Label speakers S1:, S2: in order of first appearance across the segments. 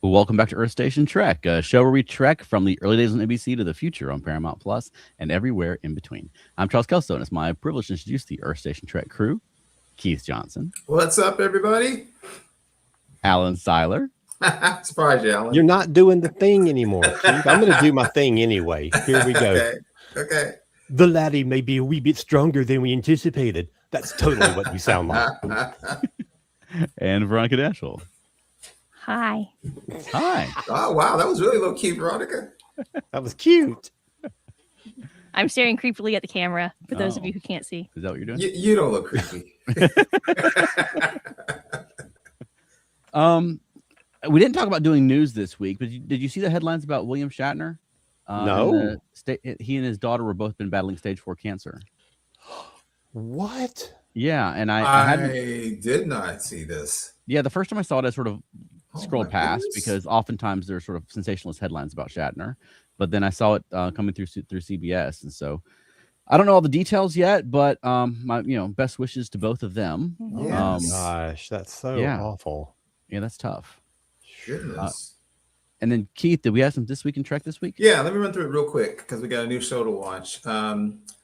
S1: Well, welcome back to Earth Station Trek, a show where we trek from the early days on NBC to the future on Paramount Plus and everywhere in between. I'm Charles Kelso, and it's my privilege to introduce the Earth Station Trek crew: Keith Johnson.
S2: What's up, everybody?
S1: Alan Seiler.
S2: Surprise you, Alan.
S3: You're not doing the thing anymore, Keith. I'm going to do my thing anyway. Here we go.
S2: Okay.
S3: The laddie may be a wee bit stronger than we anticipated. That's totally what you sound like.
S1: And Veronica Dashel.
S4: Hi.
S1: Hi.
S2: Oh, wow. That was really low key, Veronica.
S3: That was cute.
S4: I'm staring creepily at the camera for those of you who can't see.
S1: Is that what you're doing?
S2: You don't look creepy.
S1: We didn't talk about doing news this week, but did you see the headlines about William Shatner?
S3: No.
S1: He and his daughter were both been battling stage 4 cancer.
S3: What?
S1: Yeah, and I
S2: did not see this.
S1: Yeah, the first time I saw it, I sort of scrolled past
S2: goodness.
S1: because oftentimes there's sort of sensationalist headlines about Shatner, but then I saw it coming through CBS, and so I don't know all the details yet, but my best wishes to both of them.
S2: Yes.
S3: Gosh, that's so awful.
S1: Yeah, that's tough.
S2: Goodness.
S1: And then Keith, did we have some This Week in Trek this week?
S2: Yeah, let me run through it real quick because we got a new show to watch. I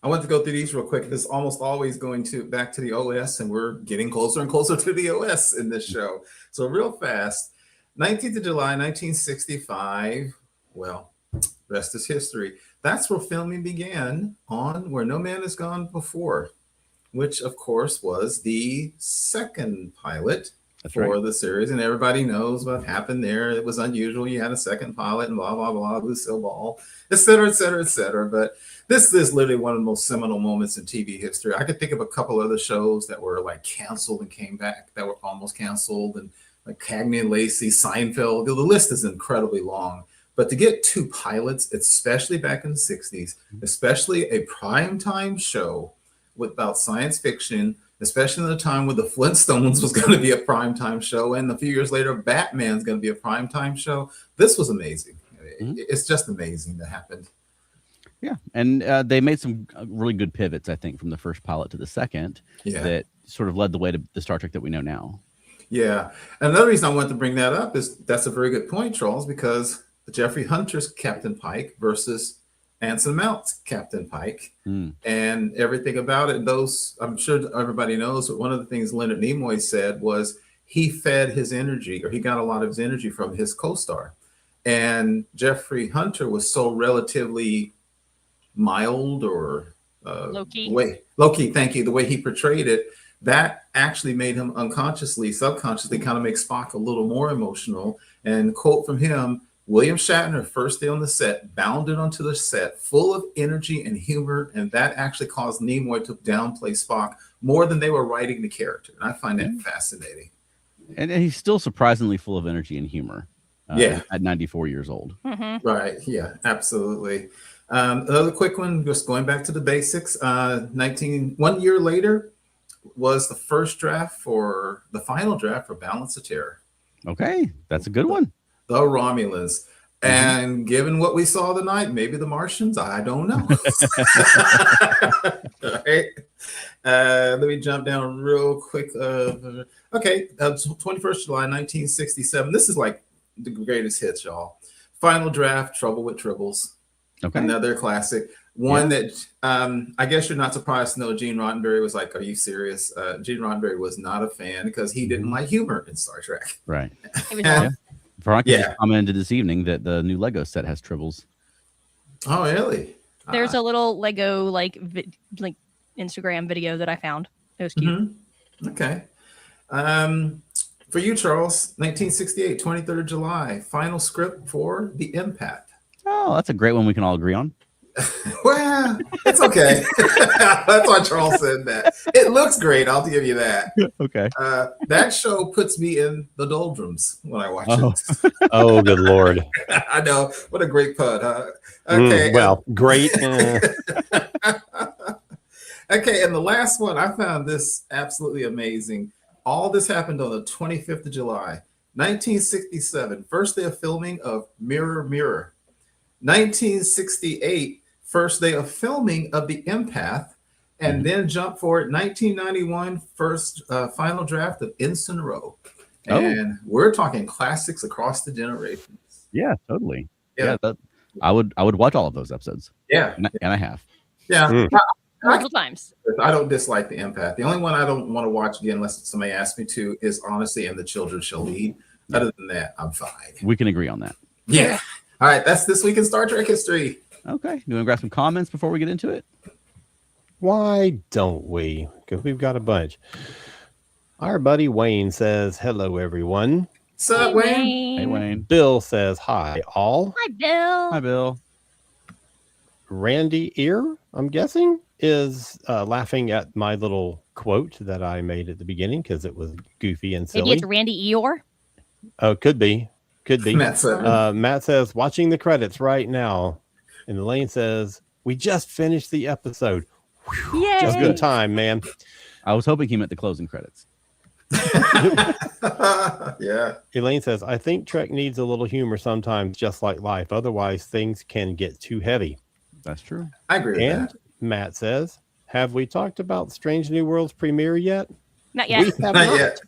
S2: want to go through these real quick. This is almost always going back to the OS, and we're getting closer and closer to the OS in this show. So real fast, 19th of July, 1965. Well, rest is history. That's where filming began on Where No Man Has Gone Before, which of course was the second pilot for the series, and everybody knows what happened there. It was unusual. You had a second pilot and blah, blah, blah, Lucille Ball, et cetera, et cetera, et cetera. But this is literally one of the most seminal moments in TV history. I could think of a couple other shows that were like canceled and came back that were almost canceled, and like Cagney and Lacey, Seinfeld. The list is incredibly long. But to get two pilots, especially back in the 60s, especially a primetime show about science fiction, especially in the time where the Flintstones was going to be a primetime show, and a few years later, Batman's going to be a primetime show. This was amazing. It's just amazing that happened.
S1: Yeah, and they made some really good pivots, I think, from the first pilot to the second that sort of led the way to the Star Trek that we know now. Yeah.
S2: Another reason I wanted to bring that up is that's a very good point, Charles, because Jeffrey Hunter's Captain Pike versus Anson Mount's Captain Pike, and everything about it. Those, I'm sure everybody knows, but one of the things Leonard Nimoy said was he fed his energy, or he got a lot of his energy from his co-star. And Jeffrey Hunter was so relatively mild, or low-key, thank you, the way he portrayed it, that actually made him subconsciously kind of make Spock a little more emotional. And quote from him, William Shatner, first day on the set, bounded onto the set full of energy and humor, and that actually caused Nimoy to downplay Spock more than they were writing the character. And I find that fascinating.
S1: And he's still surprisingly full of energy and humor. At 94 years old.
S2: Right. Yeah, absolutely. Another quick one, just going back to the basics. 1 year later was the final draft for Balance of Terror.
S1: Okay, that's a good one.
S2: The Romulans. And given what we saw tonight, maybe the Martians, I don't know. Right. Let me jump down real quick. Okay, 21st July, 1967. This is like the greatest hits, y'all. Final draft, Trouble with Tribbles.
S1: Okay.
S2: Another classic. One that I guess you're not surprised to know Gene Roddenberry was like, are you serious? Gene Roddenberry was not a fan because he didn't like humor in Star Trek.
S1: Right.
S4: It was
S1: just commented this evening that the new Lego set has tribbles.
S2: Oh, really?
S4: There's a little Lego like Instagram video that I found. It was cute.
S2: Okay. For you, Charles, 1968, 23rd of July, final script for The Empath.
S1: Oh, that's a great one we can all agree on.
S2: Well, it's okay. That's why Charles said that. It looks great. I'll give you that.
S1: Okay.
S2: That show puts me in the doldrums when I watch it.
S3: Oh, good Lord.
S2: I know. What a great pun, huh? Okay.
S3: Great.
S2: Okay, and the last one, I found this absolutely amazing. All this happened on the 25th of July, 1967, first day of filming of Mirror, Mirror. 1968, first day of filming of The Empath, and then jump forward 1991, final draft of Ensign Rowe.
S1: Oh.
S2: And we're talking classics across the generations.
S1: Yeah, totally.
S2: Yeah.
S1: I would watch all of those episodes.
S2: Yeah.
S1: And I have.
S2: Yeah.
S4: Multiple times.
S2: I don't dislike the Empath. The only one I don't want to watch again unless somebody asks me to is honestly And the Children Shall Lead. Other than that, I'm fine.
S1: We can agree on that.
S2: Yeah. All right. That's this week in Star Trek history.
S1: Okay. You want to grab some comments before we get into it?
S3: Why don't we? Because we've got a bunch. Our buddy Wayne says, hello, everyone.
S2: What's up, Wayne?
S1: Hey, Wayne.
S3: Bill says, hi, all.
S4: Hi, Bill.
S1: Hi, Bill.
S3: Randy Ear, I'm guessing, is laughing at my little quote that I made at the beginning because it was goofy and silly.
S4: Maybe it's Randy Eeyore.
S3: Oh, could be. Could be.
S2: Matt said,
S3: Matt says, watching the credits right now. And Elaine says, we just finished the episode.
S4: Yay.
S3: Just in time, man.
S1: I was hoping he meant the closing credits.
S2: yeah.
S3: Elaine says, I think Trek needs a little humor sometimes, just like life. Otherwise, things can get too heavy.
S1: That's true.
S2: I agree with
S3: And
S2: that.
S3: Matt says, have we talked about Strange New Worlds premiere yet?
S4: Not yet.
S3: We have
S2: Not yet.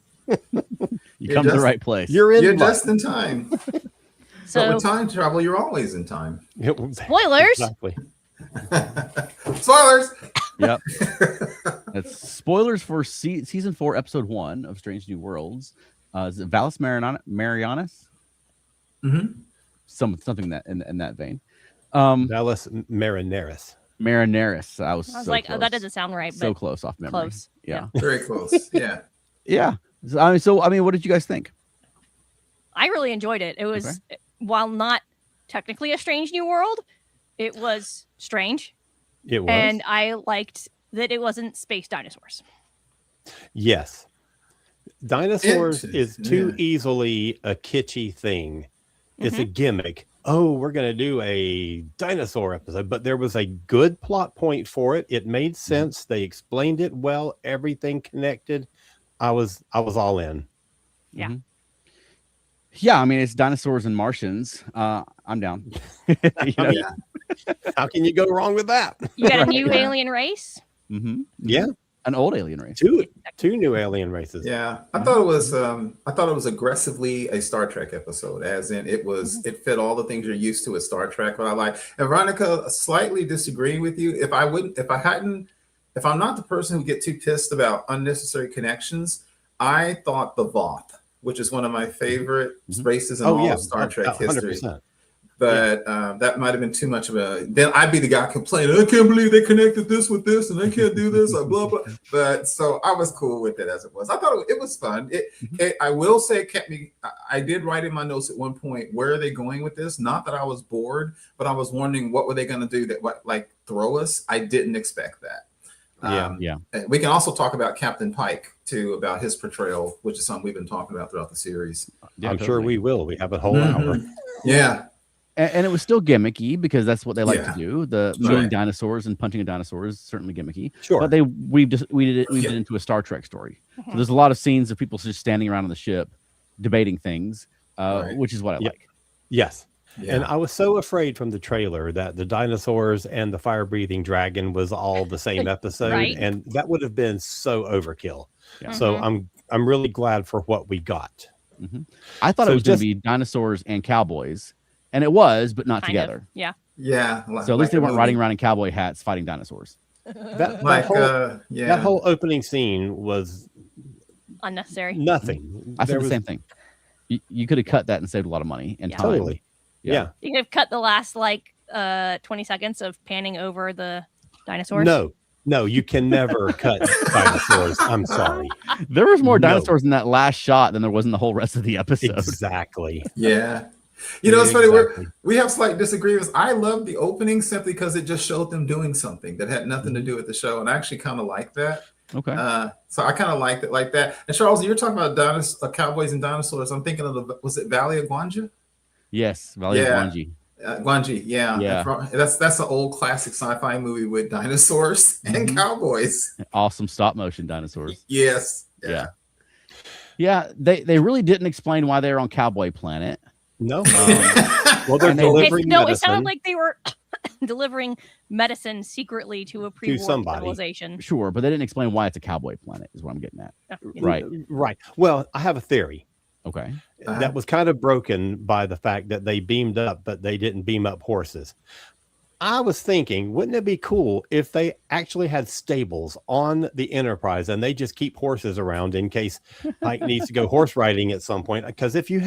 S1: You come to the right place.
S3: You're in
S2: You're
S3: luck.
S2: just in time. But
S4: So,
S2: with time travel, you're always in time.
S4: spoilers.
S3: Exactly.
S2: Spoilers.
S1: Yep. That's spoilers for season 4, episode 1 of Strange New Worlds. Is it Valles Marineris?
S2: Mm-hmm.
S1: Something that in that vein.
S3: Valles Marineris.
S1: Marineris. I was
S4: I was
S1: so
S4: like,
S1: close.
S4: oh, that doesn't sound right.
S1: So
S4: But
S1: close off memory.
S4: close.
S1: Yeah.
S2: Very close. Yeah.
S1: Yeah. So I mean, what did you guys think?
S4: I really enjoyed it. It was, while not technically a Strange New World, it was strange.
S3: It was.
S4: And I liked that it wasn't space dinosaurs.
S3: Yes. Dinosaurs
S2: It-
S3: is too
S2: yeah.
S3: easily a kitschy thing. It's a gimmick. Oh, we're going to do a dinosaur episode, but there was a good plot point for it. It made sense. They explained it well. Everything connected. I was all in.
S4: Yeah.
S1: Mhm. Yeah, I mean, it's dinosaurs and Martians. I'm down. You know?
S2: Yeah.
S3: How can you go wrong with that?
S4: You got a new
S2: Yeah.
S4: alien race.
S1: Mm-hmm.
S3: Yeah.
S1: An old alien race.
S3: Two new alien races.
S2: Yeah, I thought it was aggressively a Star Trek episode, as in it fit all the things you're used to with Star Trek. But I like, and Veronica, slightly disagreeing with you. If I'm not the person who get too pissed about unnecessary connections, I thought the Voth, which is one of my favorite races in all of Star Trek history.
S3: 100%.
S2: But that might have been too much of a. Then I'd be the guy complaining, I can't believe they connected this with this, and they can't do this, like blah blah. But so I was cool with it as it was. I thought it was fun. I will say, it kept me. I did write in my notes at one point, where are they going with this? Not that I was bored, but I was wondering what were they going to do that like throw us. I didn't expect that.
S1: Yeah.
S2: We can also talk about Captain Pike too, about his portrayal, which is something we've been talking about throughout the series.
S1: Yeah,
S3: I'm sure
S1: totally.
S3: we will. We have a whole hour.
S2: Yeah.
S1: And it was still gimmicky because that's what they like
S2: Yeah.
S1: to do. The shooting
S2: Right.
S1: dinosaurs and punching a dinosaur is certainly gimmicky.
S3: Sure.
S1: But they weaved it into a Star Trek story. So there's a lot of scenes of people just standing around on the ship debating things,
S2: Right.
S1: which is what I
S3: Yeah.
S1: like.
S3: Yes.
S2: Yeah.
S3: And I was so afraid from the trailer that the dinosaurs and the fire-breathing dragon was all the same episode,
S4: Right.
S3: and that would have been so overkill.
S1: Yeah.
S3: So I'm really glad for what we got.
S1: I thought
S3: So
S1: it was going
S3: just-
S1: to be dinosaurs and cowboys, and it was, but not
S4: Kind of.
S1: together.
S4: Yeah.
S2: Yeah.
S1: So at least they weren't
S2: movie.
S1: riding around in cowboy hats fighting dinosaurs.
S3: That
S2: Like
S3: whole,
S2: yeah.
S3: that whole opening scene was
S4: Unnecessary.
S3: nothing.
S1: I said
S3: There
S1: the
S3: was-
S1: same thing. You could have cut that and saved a lot of money and
S4: Yeah.
S1: time.
S3: Totally. Yeah.
S4: You could have cut the last 20 seconds of panning over the dinosaurs.
S3: No, you can never cut dinosaurs. I'm sorry.
S1: There was more
S3: No.
S1: dinosaurs in that last shot than there was in the whole rest of the episode.
S3: Exactly.
S2: Yeah. You know, it's funny.
S3: Exactly.
S2: We have slight disagreements. I love the opening simply because it just showed them doing something that had nothing to do with the show. And I actually kind of like that.
S1: Okay.
S2: So I kind of liked it like that. And Charles, you're talking about cowboys and dinosaurs. I'm thinking of was it Valley of Guanja?
S1: Yes, Valley of
S2: Yeah.
S1: Guanji.
S2: Guanji, yeah.
S1: Yeah.
S2: That's an old classic sci-fi movie with dinosaurs and cowboys.
S1: Awesome stop motion dinosaurs.
S2: Yes.
S1: Yeah. Yeah, they really didn't explain why they were on Cowboy Planet.
S3: No. Well, they're
S1: And they-
S3: delivering
S4: It
S3: medicine.
S4: sounded like they were delivering medicine secretly to a pre-war
S3: somebody.
S4: civilization.
S1: Sure, but they didn't explain why it's a cowboy planet, is what I'm getting at.
S4: Oh, yeah.
S1: Right.
S3: Right. Well, I have a theory.
S1: Okay.
S3: That was kind of broken by the fact that they beamed up, but they didn't beam up horses. I was thinking, wouldn't it be cool if they actually had stables on the Enterprise and they just keep horses around in case Pike needs to go horse riding at some point? Because if you can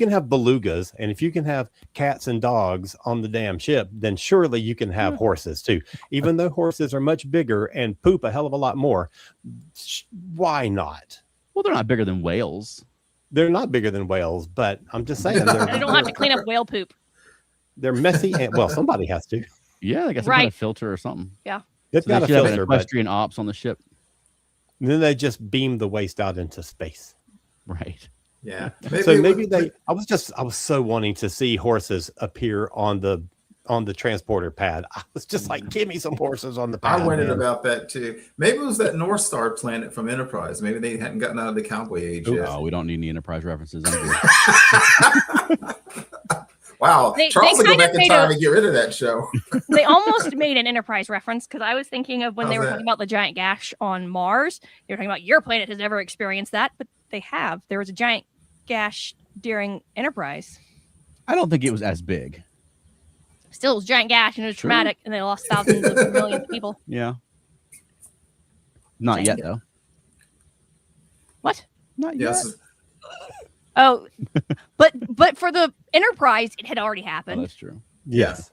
S3: have belugas and if you can have cats and dogs on the damn ship, then surely you can have horses too. Even though horses are much bigger and poop a hell of a lot more, why not?
S1: Well, they're not bigger than whales.
S3: They're not bigger than whales, but I'm just saying
S4: They don't have to clean up whale poop.
S3: they're messy. And, well, somebody has to.
S1: Yeah, they got some kind of filter or something.
S4: Yeah.
S3: They've
S1: So
S3: got
S1: they
S3: a
S1: should have an
S3: filter, but
S1: equestrian ops on the ship.
S3: then they just beam the waste out into space.
S1: Right.
S2: Yeah.
S3: I was so wanting to see horses appear on the transporter pad. I was just like, give me some horses on the pad.
S2: I wondered
S3: man.
S2: about that too. Maybe it was that North Star planet from Enterprise. Maybe they hadn't gotten out of the cowboy age yet.
S1: Oh, we don't need any Enterprise references. I'm good.
S2: Wow. Charles will go
S4: kind of
S2: back in
S4: made
S2: time and get rid of that show.
S4: They almost made an Enterprise reference because I was thinking of when they
S2: How's
S4: were
S2: that?
S4: talking about the giant gash on Mars. They were talking about your planet has never experienced that, but they have. There was a giant gash during Enterprise.
S1: I don't think it was as big.
S4: Still, it was a giant gash and it was
S1: Sure.
S4: traumatic, and they lost thousands of millions of people.
S1: Yeah. Not
S4: Dang.
S1: yet, though.
S4: What?
S1: Not yet.
S2: Yes.
S4: Oh, but for the Enterprise, it had already
S1: Oh,
S4: happened.
S1: that's true.
S3: Yes.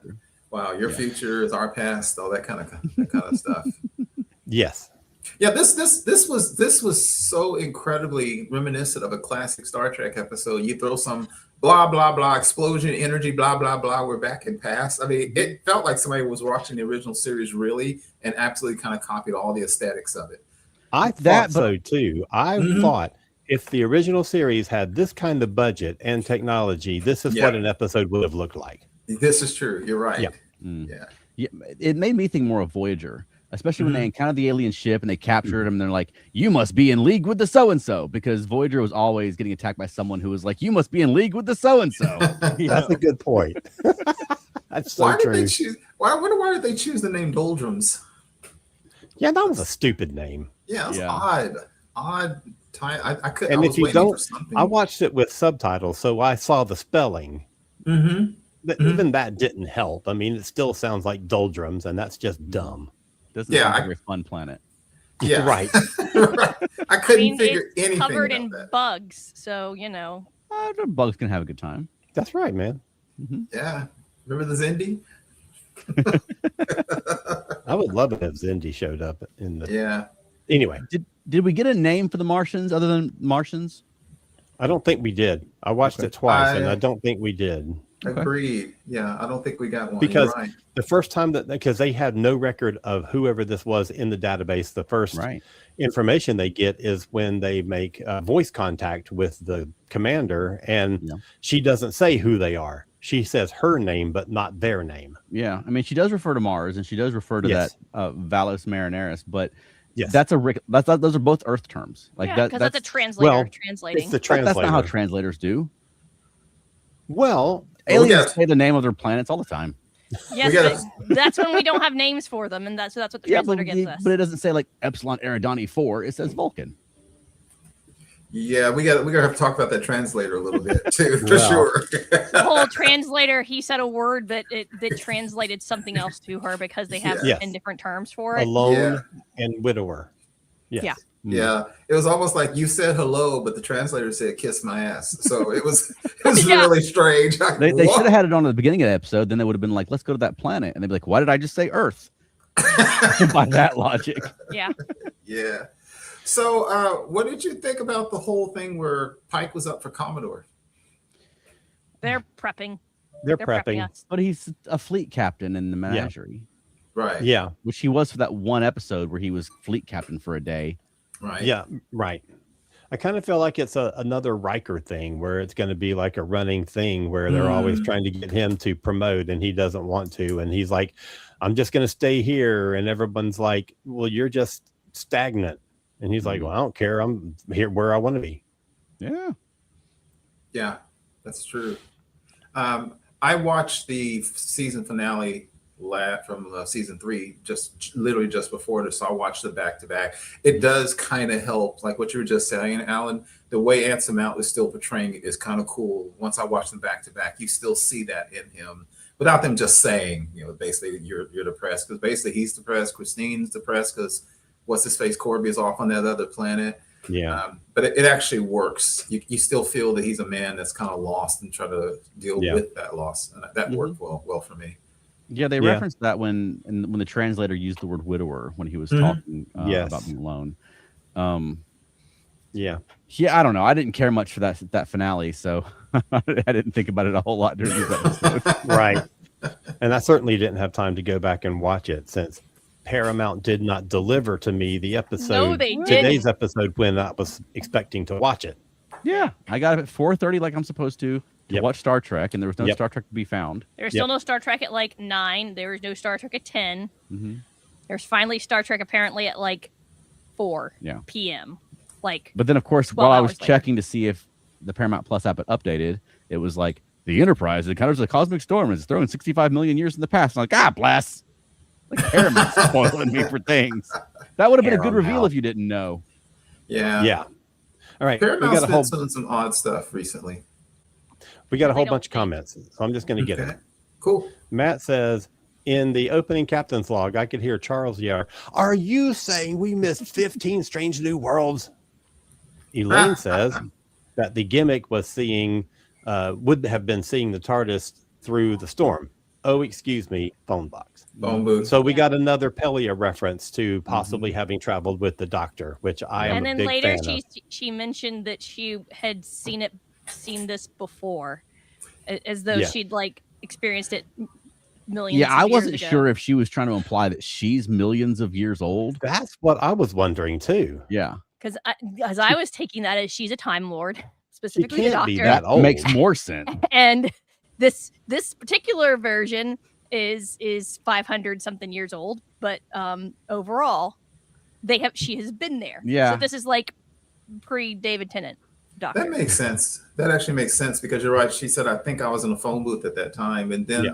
S2: Wow. Your
S1: Yeah.
S2: future is our past. All that kind of stuff.
S3: Yes.
S2: Yeah, this was so incredibly reminiscent of a classic Star Trek episode. You throw some blah blah blah explosion energy blah blah blah. We're back in past. I mean, it felt like somebody was watching the original series really and absolutely kind of copied all the aesthetics of it.
S3: I thought so too. I
S2: Mhm.
S3: thought if the original series had this kind of budget and technology, this is
S2: Yeah.
S3: what an episode would have looked like.
S2: This is true. You're right.
S3: Yeah.
S1: Mm.
S2: Yeah.
S1: Yeah, it made me think more of Voyager, especially when they encountered the alien ship and they captured him. And they're like, "You must be in league with the so and so," because Voyager was always getting attacked by someone who was like, "You must be in league with the so and so."
S3: That's a good point. That's so
S2: Why did
S3: true.
S2: they choose? Why did they choose the name Doldrums?
S3: Yeah, that was a stupid name.
S2: Yeah, it's
S1: Yeah.
S2: odd time. I couldn't.
S3: And
S2: I
S3: if
S2: was
S3: you
S2: waiting
S3: don't-
S2: for something.
S3: I watched it with subtitles, so I saw the spelling.
S2: Mm-hmm.
S3: But
S2: Mhm.
S3: even that didn't help. I mean, it still sounds like doldrums, and that's just dumb.
S1: Doesn't
S2: Yeah,
S1: sound like
S2: I-
S1: a very fun planet.
S2: Yeah,
S3: Right.
S2: Right. I
S4: I
S2: couldn't
S4: mean,
S2: figure
S4: it's
S2: anything
S4: covered
S2: about
S4: in
S2: that.
S4: bugs, so you know.
S1: The bugs can have a good time.
S3: That's right, man.
S2: Yeah, remember the Zindi?
S3: I would love it if Zindi showed up in the.
S2: Yeah.
S3: Anyway,
S1: Did we get a name for the Martians other than Martians?
S3: I don't think we did. I watched
S1: Okay.
S3: it twice, and I don't think we did.
S1: Okay.
S2: Agreed. Yeah, I don't think we got one.
S3: Because
S2: You're right.
S3: the first time because they had no record of whoever this was in the database, the first
S1: Right.
S3: information they get is when they make voice contact with the commander, and
S1: Yeah.
S3: she doesn't say who they are. She says her name, but not their name.
S1: Yeah. I mean, she does refer to Mars and she does refer to
S3: Yes.
S1: that Valles Marineris, but
S3: Yes,
S1: those are both Earth terms. Like
S4: Yeah,
S1: that.
S4: because that's a translator
S3: well,
S4: translating.
S3: it's the
S1: That's not how
S3: translator.
S1: translators do.
S3: Well,
S1: Aliens
S2: got-
S1: say the name of their planets all the time.
S4: Yes,
S2: gotta-
S4: but that's when we don't have names for them, and that's what the translator gets us.
S1: but it doesn't say like Epsilon Eridani 4. It says Vulcan.
S2: Yeah, we got to have to talk about that translator a little bit too, for
S3: Well.
S2: sure.
S4: The whole translator, he said a word that translated something else to her because they have
S3: Yes.
S4: 10 different terms for it.
S3: alone
S2: Yeah.
S3: and widower. Yes.
S4: Yeah.
S2: Yeah, it was almost like you said hello, but the translator said "kiss my ass." So it was
S4: Yeah.
S2: really strange.
S1: They should have had it on at the beginning of the episode. Then they would have been like, "Let's go to that planet," and they'd be like, "Why did I just say Earth?" By that logic.
S4: Yeah.
S2: Yeah. So, what did you think about the whole thing where Pike was up for Commodore?
S4: They're prepping.
S3: They're
S4: They're
S3: prepping.
S4: us.
S1: But he's a fleet captain in the menagerie,
S2: Right.
S3: Yeah.
S1: which he was for that one episode where he was fleet captain for a day.
S2: Right.
S3: Yeah. Right. I kind of feel like it's another Riker thing where it's going to be like a running thing where they're always trying to get him to promote and he doesn't want to. And he's like, I'm just going to stay here. And everyone's like, well, you're just stagnant. And he's like, well, I don't care. I'm here where I want to be.
S1: Yeah.
S2: Yeah, that's true. I watched the season finale from season 3, just literally just before this. So I watched the back to back. It does kind of help, like what you were just saying, Alan. The way Anson Mount is still portraying it is kind of cool. Once I watch them back to back, you still see that in him without them just saying, basically you're depressed, because basically he's depressed, Christine's depressed because what's his face, Corby, is off on that other planet.
S3: Yeah.
S2: But it actually works. You still feel that he's a man that's kind of lost and try to deal with that loss, and that worked well for me.
S1: Yeah, they referenced that when the translator used the word widower when he was talking about being alone.
S3: Yeah,
S1: I don't know. I didn't care much for that finale, so I didn't think about it a whole lot during this episode.
S3: Right. And I certainly didn't have time to go back and watch it since Paramount did not deliver to me the episode,
S4: No, they
S3: today's
S4: didn't.
S3: episode, when I was expecting to watch it.
S1: Yeah, I got up at 4:30 like I'm supposed to watch Star Trek, and there was no Star Trek to be found.
S4: There was still no Star Trek at like 9. There was no Star Trek at 10.
S1: Mm-hmm.
S4: There's finally Star Trek apparently at like 4 p.m.
S1: But then, of course, while I was checking to see if the Paramount Plus app had updated, it was like, the Enterprise encounters a cosmic storm and is thrown 65 million years in the past. I'm like, bless. Like Paramount spoiling me for things. That would have been a good reveal if you didn't know.
S2: Yeah.
S3: All right.
S2: Paramount's been doing some odd stuff recently.
S3: We got a whole bunch of comments, so I'm just going to get it.
S2: Cool.
S3: Matt says, in the opening captain's log, I could hear Charles yell, "Are you saying we missed 15 Strange New Worlds?" Elaine says that the gimmick was would have been seeing the TARDIS through the storm. Oh, excuse me, phone box.
S2: Phone booth.
S3: So we got another Pelia reference to possibly having traveled with the Doctor, which I am a big fan of.
S4: And then later she mentioned that she had seen this before, as though she'd like experienced it millions of years
S1: I wasn't
S4: ago.
S1: sure if she was trying to imply that she's millions of years old.
S3: That's what I was wondering too.
S1: Yeah.
S4: Because I was taking that as she's a Time Lord, specifically
S3: she
S4: the
S3: can't
S4: Doctor.
S3: be that old.
S1: Makes more sense.
S4: And this particular version is 500 something years old, but overall she has been there.
S1: Yeah.
S4: So this is like pre David Tennant Doctor.
S2: That makes sense. That actually makes sense, because you're right. She said, I think I was in a phone booth at that time. And then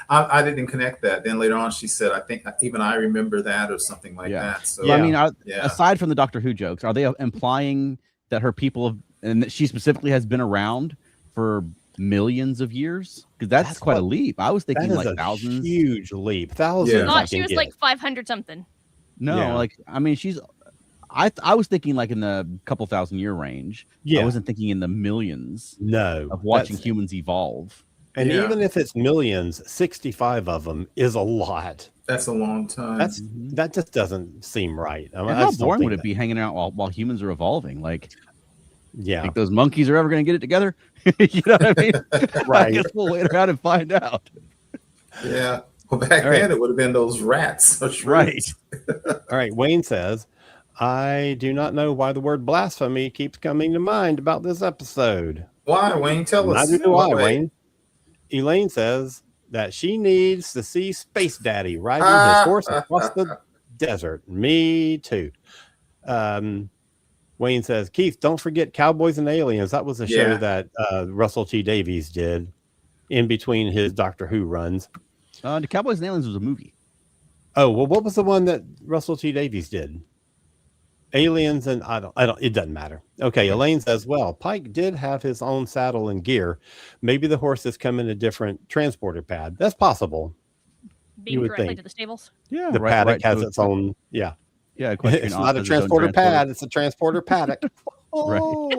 S2: I didn't connect that. Then later on, she said, I think even I remember that, or something like that. So
S1: I mean, aside from the Doctor Who jokes, are they implying that her people and that she specifically has been around for millions of years? Because that's quite a leap. I was thinking like thousands.
S3: Huge leap. Thousands.
S4: I thought she was like 500 something.
S1: No, I mean, I was thinking like in the couple thousand year range. I wasn't thinking in the millions. Of watching humans evolve.
S3: And even if it's millions, 65 of them is a lot.
S2: That's a long time.
S3: That just doesn't seem right. I mean,
S1: how boring would it be hanging out while humans are evolving? Like,
S3: think
S1: those monkeys are ever going to get it together? You know what I mean?
S3: Right.
S1: I guess we'll wait around and find out.
S2: Yeah. Well, back then it would have been those rats.
S1: Right.
S3: All right. Wayne says, I do not know why the word blasphemy keeps coming to mind about this episode.
S2: Why, Wayne? Tell us.
S3: Neither do I, Wayne. Elaine says that she needs to see Space Daddy riding his horse across the desert. Me too. Wayne says, Keith, don't forget Cowboys and Aliens. That was a show that Russell T. Davies did in between his Doctor Who runs.
S1: The Cowboys and Aliens was a movie.
S3: Oh, well, what was the one that Russell T. Davies did? Aliens, and I don't, it doesn't matter. Okay, Elaine says, well, Pike did have his own saddle and gear. Maybe the horses come in a different transporter pad. That's possible.
S4: Being directly to the stables?
S1: Yeah.
S3: The paddock has its own,
S1: Yeah,
S3: it's not a transporter pad, it's a transporter paddock.
S2: Oh.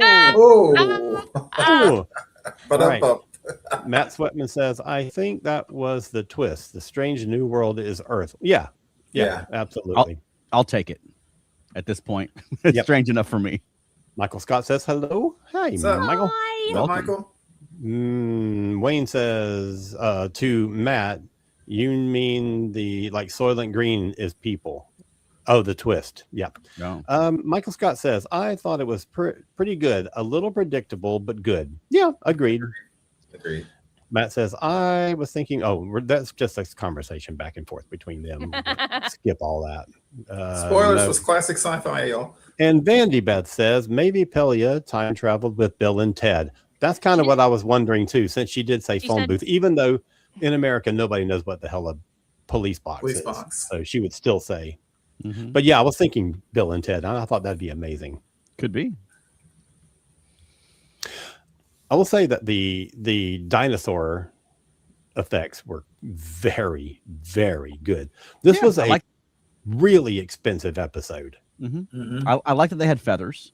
S3: Right. Matt Sweatman says, I think that was the twist. The strange new world is Earth. Yeah, absolutely.
S1: I'll take it. At this point, it's strange enough for me.
S3: Michael Scott says hello. Hi, Michael.
S2: Hi, Michael.
S3: Wayne says to Matt, you mean the Soylent Green is people? Oh, the twist. Yeah.
S1: No.
S3: Michael Scott says, I thought it was pretty good. A little predictable, but good. Yeah, agreed. Matt says, I was thinking, that's just a conversation back and forth between them. Skip all that.
S2: Spoilers was classic sci-fi, y'all.
S3: And Vandy Beth says, maybe Pelia time traveled with Bill and Ted. That's kind of what I was wondering too, since she did say phone booth, even though in America, nobody knows what the hell a police box
S2: Police
S3: is.
S2: box.
S3: So she would still say.
S1: Mhm.
S3: But yeah, I was thinking Bill and Ted. I thought that'd be amazing.
S1: Could be.
S3: I will say that the dinosaur effects were very, very good. This was a really expensive episode.
S1: I like that they had feathers.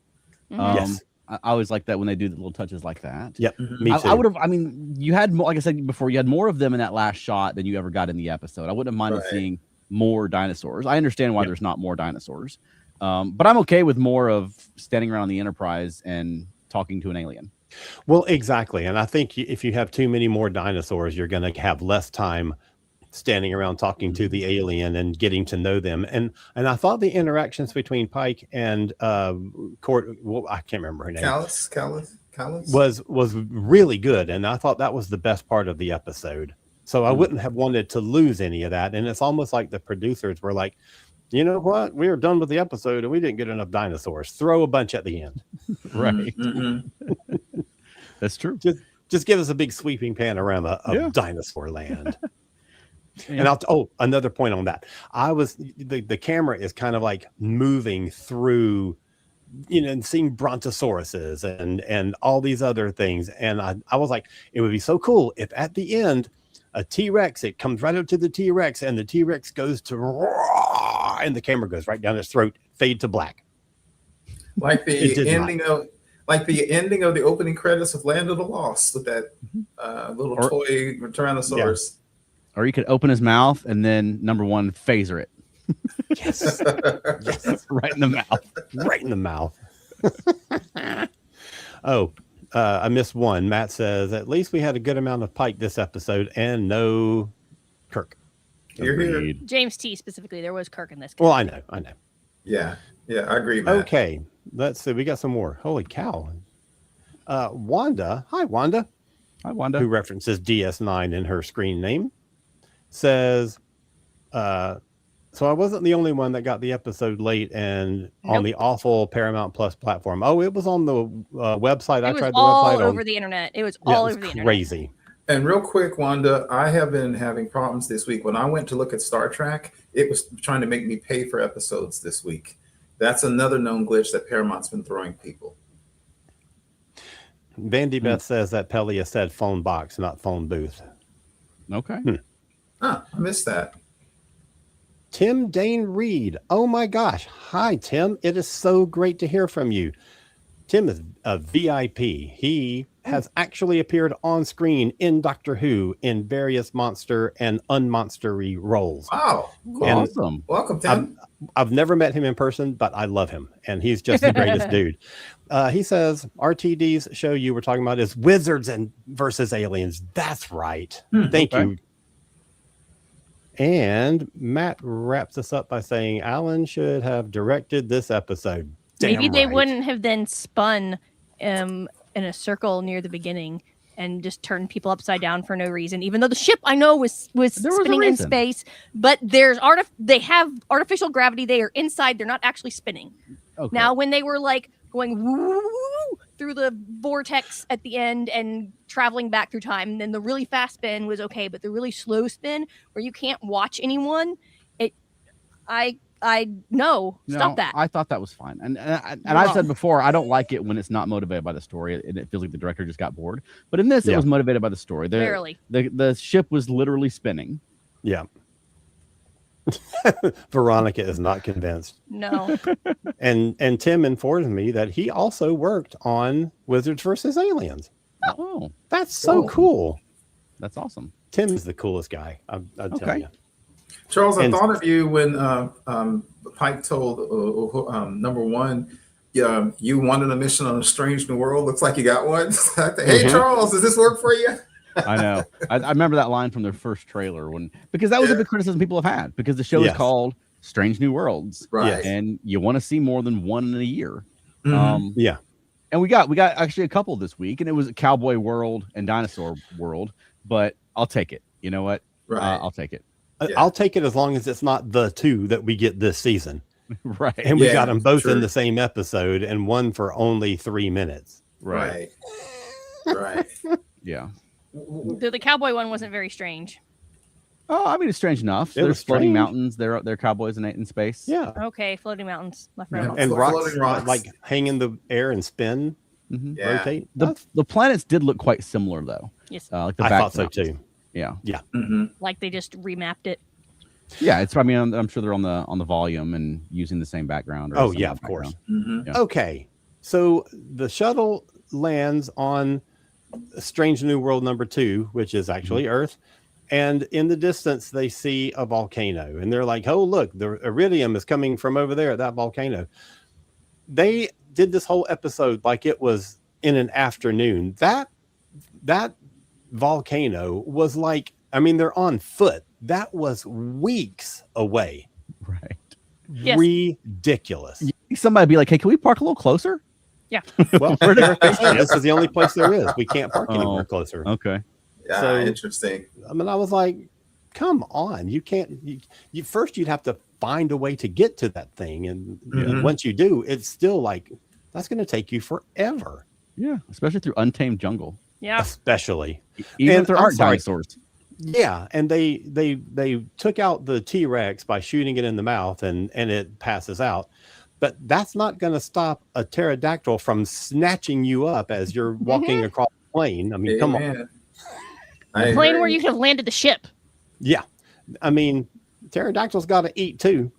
S3: Yes.
S1: I always like that when they do the little touches like that.
S3: Yep. Me too.
S1: I would have. I mean, you had more, like I said before, you had more of them in that last shot than you ever got in the episode. I wouldn't have minded seeing more dinosaurs. I understand why there's not more dinosaurs, but I'm okay with more of standing around the Enterprise and talking to an alien.
S3: Well, exactly. And I think if you have too many more dinosaurs, you're going to have less time standing around talking to the alien and getting to know them. And I thought the interactions between Pike and Court, well, I can't remember her name.
S2: Callus
S3: was really good. And I thought that was the best part of the episode. So I wouldn't have wanted to lose any of that. And it's almost like the producers were like, you know what? We were done with the episode and we didn't get enough dinosaurs. Throw a bunch at the end.
S1: Right. That's true.
S3: Just give us a big sweeping panorama of dinosaur land. And another point on that. The camera is kind of like moving through, and seeing brontosauruses and all these other things. And I was like, it would be so cool if at the end a T-Rex, it comes right up to the T-Rex and the T-Rex goes to roar, and the camera goes right down its throat, fade to black.
S2: Like the ending of the opening credits of Land of the Lost with that little toy Tyrannosaurus.
S1: Yeah. Or you could open his mouth and then number one, phaser it.
S3: Yes. Yes.
S1: Right in the mouth.
S3: Right in the mouth. I missed one. Matt says, at least we had a good amount of Pike this episode and no Kirk.
S2: You're here.
S4: James T specifically. There was Kirk in this.
S3: Well, I know.
S2: Yeah, I agree, Matt.
S3: Okay, let's see. We got some more. Holy cow. Wanda. Hi, Wanda.
S1: Hi, Wanda.
S3: Who references DS9 in her screen name. Says, so I wasn't the only one that got the episode late and on the awful Paramount Plus platform. Oh, it was on the website. I tried the website.
S4: All over the internet. It was all over the internet.
S3: Crazy.
S2: And real quick, Wanda, I have been having problems this week. When I went to look at Star Trek, it was trying to make me pay for episodes this week. That's another known glitch that Paramount's been throwing people.
S3: Vandy Beth says that Pelia said phone box, not phone booth.
S1: Okay.
S2: I missed that.
S3: Tim Dane Reed. Oh my gosh. Hi, Tim. It is so great to hear from you. Tim is a VIP. He has actually appeared on screen in Doctor Who in various monster and unmonstery roles.
S2: Wow. Cool.
S1: Awesome.
S2: Welcome, Tim.
S3: I've never met him in person, but I love him. And he's just the greatest dude. He says, RTD's show you were talking about is Wizards versus Aliens. That's right. Thank you. And Matt wraps us up by saying Alan should have directed this episode.
S4: Maybe they wouldn't have then spun in a circle near the beginning and just turned people upside down for no reason. Even though the ship I know was spinning in space, but they have artificial gravity. They are inside. They're not actually spinning. Okay. Now, when they were like going woo through the vortex at the end and traveling back through time, then the really fast spin was okay, but the really slow spin where you can't watch anyone, stop that.
S1: I thought that was fine. And I've said before, I don't like it when it's not motivated by the story and it feels like the director just got bored. But in this, it was motivated by the story.
S4: Barely.
S1: The ship was literally spinning.
S3: Yeah. Veronica is not convinced.
S4: No.
S3: And Tim informed me that he also worked on Wizards versus Aliens.
S1: Oh,
S3: that's so cool.
S1: That's awesome.
S3: Tim is the coolest guy. I'll tell you.
S2: Charles, I thought of you when Pike told number one, you wanted a mission on a strange new world. Looks like you got one. Hey, Charles, does this work for you?
S1: I know. I remember that line from their first trailer because that was a big criticism people have had because the show is called Strange New Worlds,
S2: right?
S1: And you want to see more than one in a year.
S3: Yeah.
S1: And we got actually a couple this week, and it was Cowboy World and Dinosaur World. But I'll take it. You know what?
S2: Right.
S1: I'll take it.
S3: I'll take it as long as it's not the two that we get this season.
S1: Right.
S3: And we got them both in the same episode and one for only 3 minutes.
S2: Right.
S1: Yeah.
S4: The cowboy one wasn't very strange.
S1: Oh, I mean, it's strange enough.
S3: It
S1: There's
S3: was
S1: floating
S3: strange.
S1: mountains. They're cowboys in space.
S3: Yeah.
S4: Okay, floating mountains. Left,
S2: Yeah.
S4: right,
S3: And
S2: Floating
S3: rocks,
S2: rocks.
S3: like hang in the air and spin,
S1: Mhm.
S2: Yeah.
S3: rotate.
S1: The planets did look quite similar, though.
S4: Yes,
S1: Like the
S3: I thought so
S1: backgrounds.
S3: too.
S1: Yeah,
S2: Mhm.
S4: like they just remapped it.
S1: yeah. It's. I mean, I'm sure they're on the volume and using the same background. Or
S3: Oh,
S1: similar
S3: yeah, of course.
S1: background.
S2: Mhm.
S1: Yeah.
S3: Okay. So the shuttle lands on Strange New World number 2, which is actually Earth. And in the distance, they see a volcano. And they're like, oh, look, the iridium is coming from over there at that volcano. They did this whole episode like it was in an afternoon. That volcano was like, I mean, they're on foot. That was weeks away.
S1: Right.
S4: Yes.
S3: Ridiculous.
S1: Somebody be like, "Hey, can we park a little closer?"
S3: Well, this is the only place there is. We can't park anywhere
S1: Oh.
S3: closer.
S1: Okay.
S2: Yeah,
S3: So-
S2: interesting.
S3: I mean, I was like, come on, you can't, you first you'd have to find a way to get to that thing. And
S2: Mhm.
S3: once you do, it's still like, that's going to take you forever,
S1: Yeah, especially through untamed jungle.
S4: Yeah,
S3: especially.
S1: Even
S3: And
S1: if there
S3: I'm
S1: aren't
S3: sorry.
S1: dinosaurs.
S3: Yeah. And they took out the T-Rex by shooting it in the mouth and it passes out. But that's not going to stop a pterodactyl from snatching you up as you're walking across the plane. I mean, come on.
S2: Amen. I
S4: plane
S2: agree.
S4: where you could have landed the ship.
S3: Yeah. I mean, pterodactyls got to eat too.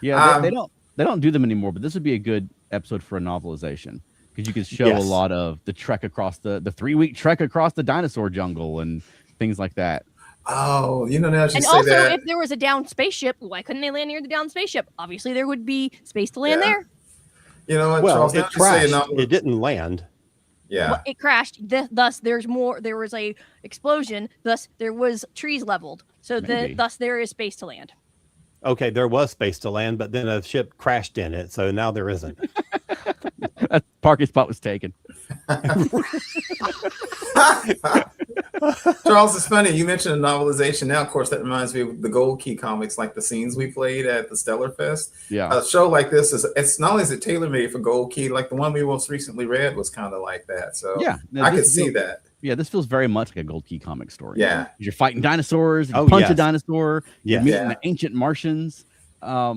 S1: Yeah,
S2: Um,
S1: they don't do them anymore. But this would be a good episode for a novelization because you could show
S3: Yes.
S1: a lot of the trek across the 3-week trek across the dinosaur jungle and things like that.
S2: Oh, now that you
S4: And
S2: say
S4: also,
S2: that.
S4: if there was a downed spaceship, why couldn't they land near the downed spaceship? Obviously, there would be space to land
S2: Yeah.
S4: there.
S2: You know what,
S3: Well,
S2: Charles?
S3: it
S2: Now that you say
S3: crashed. It didn't land.
S2: Yeah.
S4: Well, it crashed. Thus, there was a explosion. Thus, there was trees leveled. So
S1: Maybe.
S4: thus there is space to land.
S3: Okay, there was space to land, but then a ship crashed in it, so now there isn't.
S1: That parking spot was taken.
S2: Charles, it's funny. You mentioned a novelization. Now, of course, that reminds me of the Gold Key comics, like the scenes we played at the Stellar Fest.
S1: Yeah.
S2: A show like this it's not only is it tailor made for Gold Key, like the one we most recently read was kind of like that. So
S1: Yeah. No,
S2: I
S1: this
S2: could see
S1: feels-
S2: that.
S1: Yeah, this feels very much like a Gold Key comic story.
S2: Yeah.
S1: You're fighting dinosaurs, you
S3: Oh,
S1: punch a
S3: yes.
S1: dinosaur, you're
S3: Yes.
S1: meeting
S2: Yeah.
S1: the ancient Martians. Well,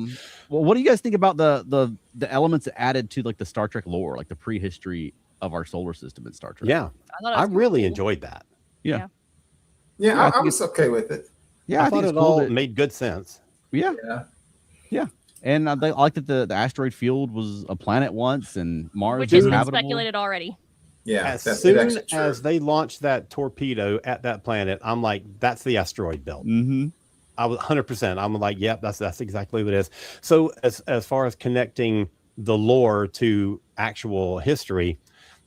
S1: what do you guys think about the elements added to like the Star Trek lore, like the prehistory of our solar system in Star Trek?
S3: Yeah,
S4: thought it
S3: I
S4: was
S3: really
S4: cool.
S3: enjoyed that.
S1: Yeah.
S2: Yeah,
S1: I
S2: I
S1: think
S2: was okay with it.
S1: Yeah,
S3: I
S1: I,
S3: thought
S1: think
S3: it
S1: it's cool
S3: all
S1: that-
S3: made good sense.
S1: yeah.
S2: Yeah.
S1: And I like that the asteroid field was a planet once and Mars
S4: Which
S1: was
S4: has been
S1: habitable.
S4: speculated already.
S2: Yeah.
S3: As
S2: that's
S3: soon
S2: actually true.
S3: as they launched that torpedo at that planet, I'm like, that's the asteroid belt.
S1: Mm-hmm.
S3: I was 100%. I'm like, yep, that's exactly what it is. So as far as connecting the lore to actual history,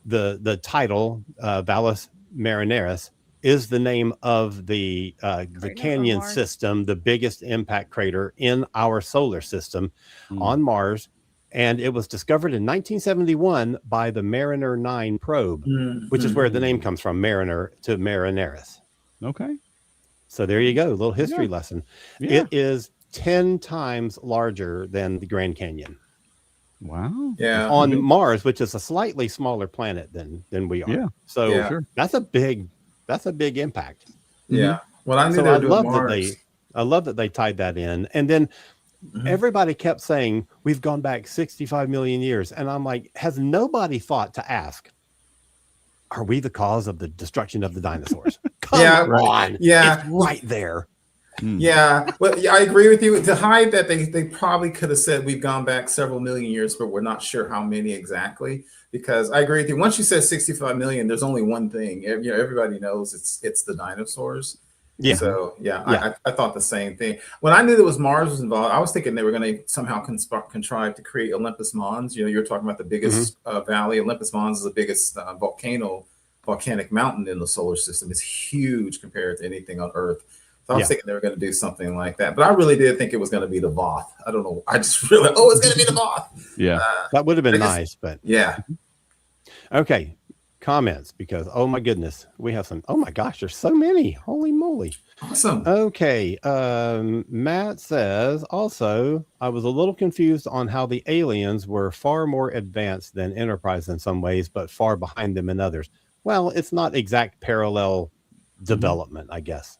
S3: the title Valles Marineris is the name of the
S4: Crater
S3: canyon
S4: on Mars.
S3: system, the biggest impact crater in our solar system on Mars. And it was discovered in 1971 by the Mariner 9 probe, which is where the name comes from, Mariner to Marineris.
S1: Okay.
S3: So there you go, a little history
S1: Yeah.
S3: lesson.
S1: Yeah.
S3: It is 10 times larger than the Grand Canyon
S1: Wow.
S2: Yeah.
S3: on Mars, which is a slightly smaller planet than we are.
S1: Yeah.
S3: So
S2: Yeah.
S1: Sure.
S3: that's a big impact.
S2: Yeah. Well, I knew
S3: So
S2: they
S3: I
S2: were doing
S3: love
S2: Mars.
S3: that they tied that in. And then everybody kept saying we've gone back 65 million years, and I'm like, has nobody thought to ask, are we the cause of the destruction of the dinosaurs? Come
S2: Yeah,
S3: on.
S2: Yeah.
S3: It's right there.
S2: Yeah, well, yeah, I agree with you. To hide that, they probably could have said we've gone back several million years, but we're not sure how many exactly. Because I agree with you. Once you said 65 million, there's only one thing. Everybody knows it's the dinosaurs.
S3: Yeah.
S2: So yeah,
S3: Yeah.
S2: I thought the same thing. When I knew that was Mars was involved, I was thinking they were going to somehow contrive to create Olympus Mons. You're talking about the biggest valley. Olympus Mons is the biggest volcanic mountain in the solar system. It's huge compared to anything on Earth. So I was thinking they were going to do something like that, but I really did think it was going to be the Voth. I don't know. I just really, it's going to be the Voth.
S1: Yeah.
S3: That would have been
S2: I guess-
S3: nice, but
S2: Yeah.
S3: okay. Comments, because oh my goodness, we have some. Oh my gosh, there's so many. Holy moly.
S2: Awesome.
S3: Okay. Matt says also, I was a little confused on how the aliens were far more advanced than Enterprise in some ways, but far behind them in others. Well, it's not exact parallel development, I guess.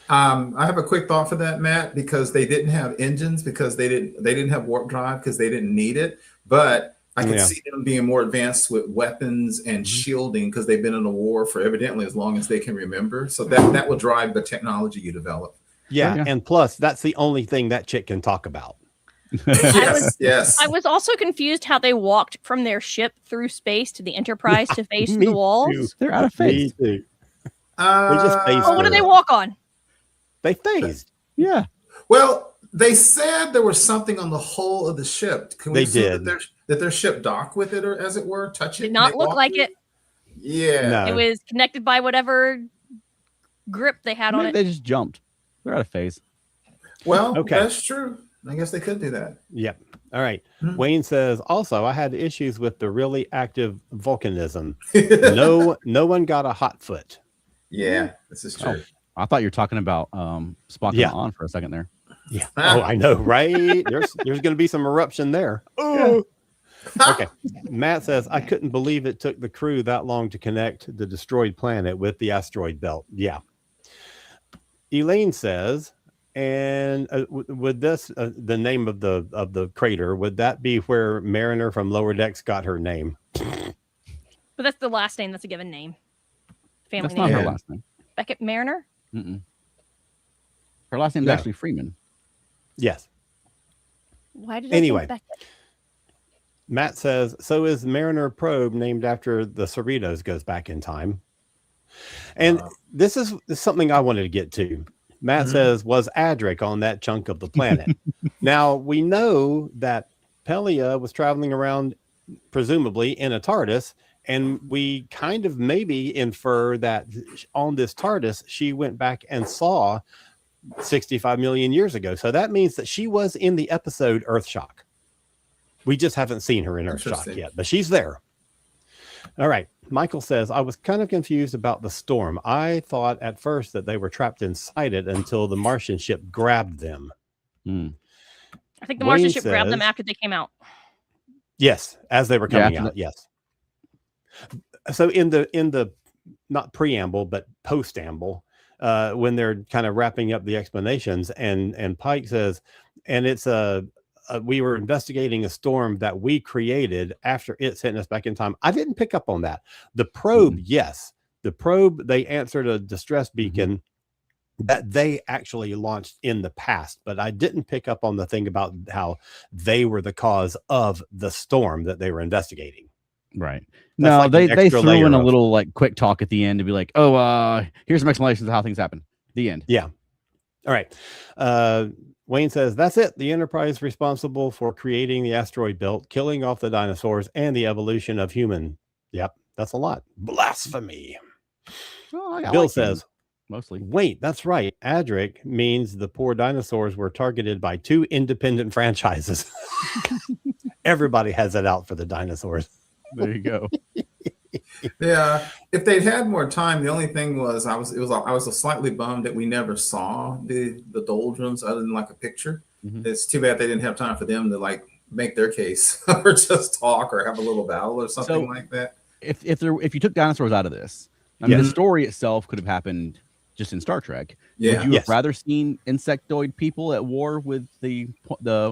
S2: I have a quick thought for that, Matt, because they didn't have engines, because they didn't have warp drive, because they didn't need it. But I can see them being more advanced with weapons and shielding, because they've been in a war for evidently as long as they can remember. So that will drive the technology you develop.
S3: Yeah, and plus that's the only thing that chick can talk about.
S2: Yes.
S4: I was also confused how they walked from their ship through space to the Enterprise to face the walls.
S3: Too.
S1: They're out of phase.
S3: Me too. They just phased
S4: Oh, what do they walk on?
S3: They phased.
S1: Yeah.
S2: Well, they said there was something on the hull of the ship. Can we see that their ship docked with it, or as it were, touch it?
S4: Did not look like it.
S2: Yeah.
S3: No.
S4: It was connected by whatever grip they had on it.
S1: They just jumped. They're out of phase.
S2: Well,
S3: okay.
S2: That's true. I guess they could do that.
S3: Yep. All right. Wayne says, also, I had issues with the really active volcanism. No one got a hot foot.
S2: Yeah, this is true.
S1: I thought you were talking about Spock on for a second there.
S3: Yeah. Oh, I know, right? There's going to be some eruption there. Oh. Okay. Matt says, I couldn't believe it took the crew that long to connect the destroyed planet with the asteroid belt. Yeah. Elaine says, and would this the name of the crater, would that be where Mariner from Lower Decks got her name?
S4: But that's the last name. That's a given name. Family
S1: That's
S4: name.
S1: not her last name.
S4: Beckett Mariner?
S1: Mm-mm. Her last name is actually Freeman.
S3: Yes.
S4: Why did I think Beckett?
S3: Matt says, so is Mariner probe named after the Cerritos goes back in time? And this is something I wanted to get to. Matt says, was Adric on that chunk of the planet? Now, we know that Pelia was traveling around, presumably, in a TARDIS, and we kind of maybe infer that on this TARDIS, she went back and saw 65 million years ago. So that means that she was in the episode Earthshock. We just haven't seen her in Earthshock yet, but she's there. All right. Michael says, I was kind of confused about the storm. I thought at first that they were trapped inside it until the Martian ship grabbed them.
S4: I think the Martian ship grabbed them after they came out.
S3: Yes, as they were coming out. Yes. So in the not preamble, but postamble, when they're kind of wrapping up the explanations, and Pike says, and it's we were investigating a storm that we created after it sent us back in time. I didn't pick up on that. The probe, yes. The probe, they answered a distress beacon that they actually launched in the past, but I didn't pick up on the thing about how they were the cause of the storm that they were investigating.
S1: Right.
S3: That's
S1: no,
S3: like
S1: they threw in a little like quick talk at the end to be like, oh, here's some explanations of how things happen. The end.
S3: Yeah. All right. Wayne says, that's it. The Enterprise responsible for creating the asteroid belt, killing off the dinosaurs, and the evolution of human. Yep, that's a lot. Blasphemy.
S1: Oh,
S3: Bill says,
S1: mostly.
S3: Wait, that's right. Adric means the poor dinosaurs were targeted by 2 independent franchises. Everybody has it out for the dinosaurs.
S1: There you go.
S2: Yeah, if they'd had more time, the only thing was I was slightly bummed that we never saw the doldrums other than like a picture. It's too bad they didn't have time for them to like make their case or just talk or have a little battle or something like that.
S1: If you took dinosaurs out of this, I mean, the story itself could have happened just in Star Trek.
S2: Yeah.
S1: Would you have rather seen insectoid people at war with the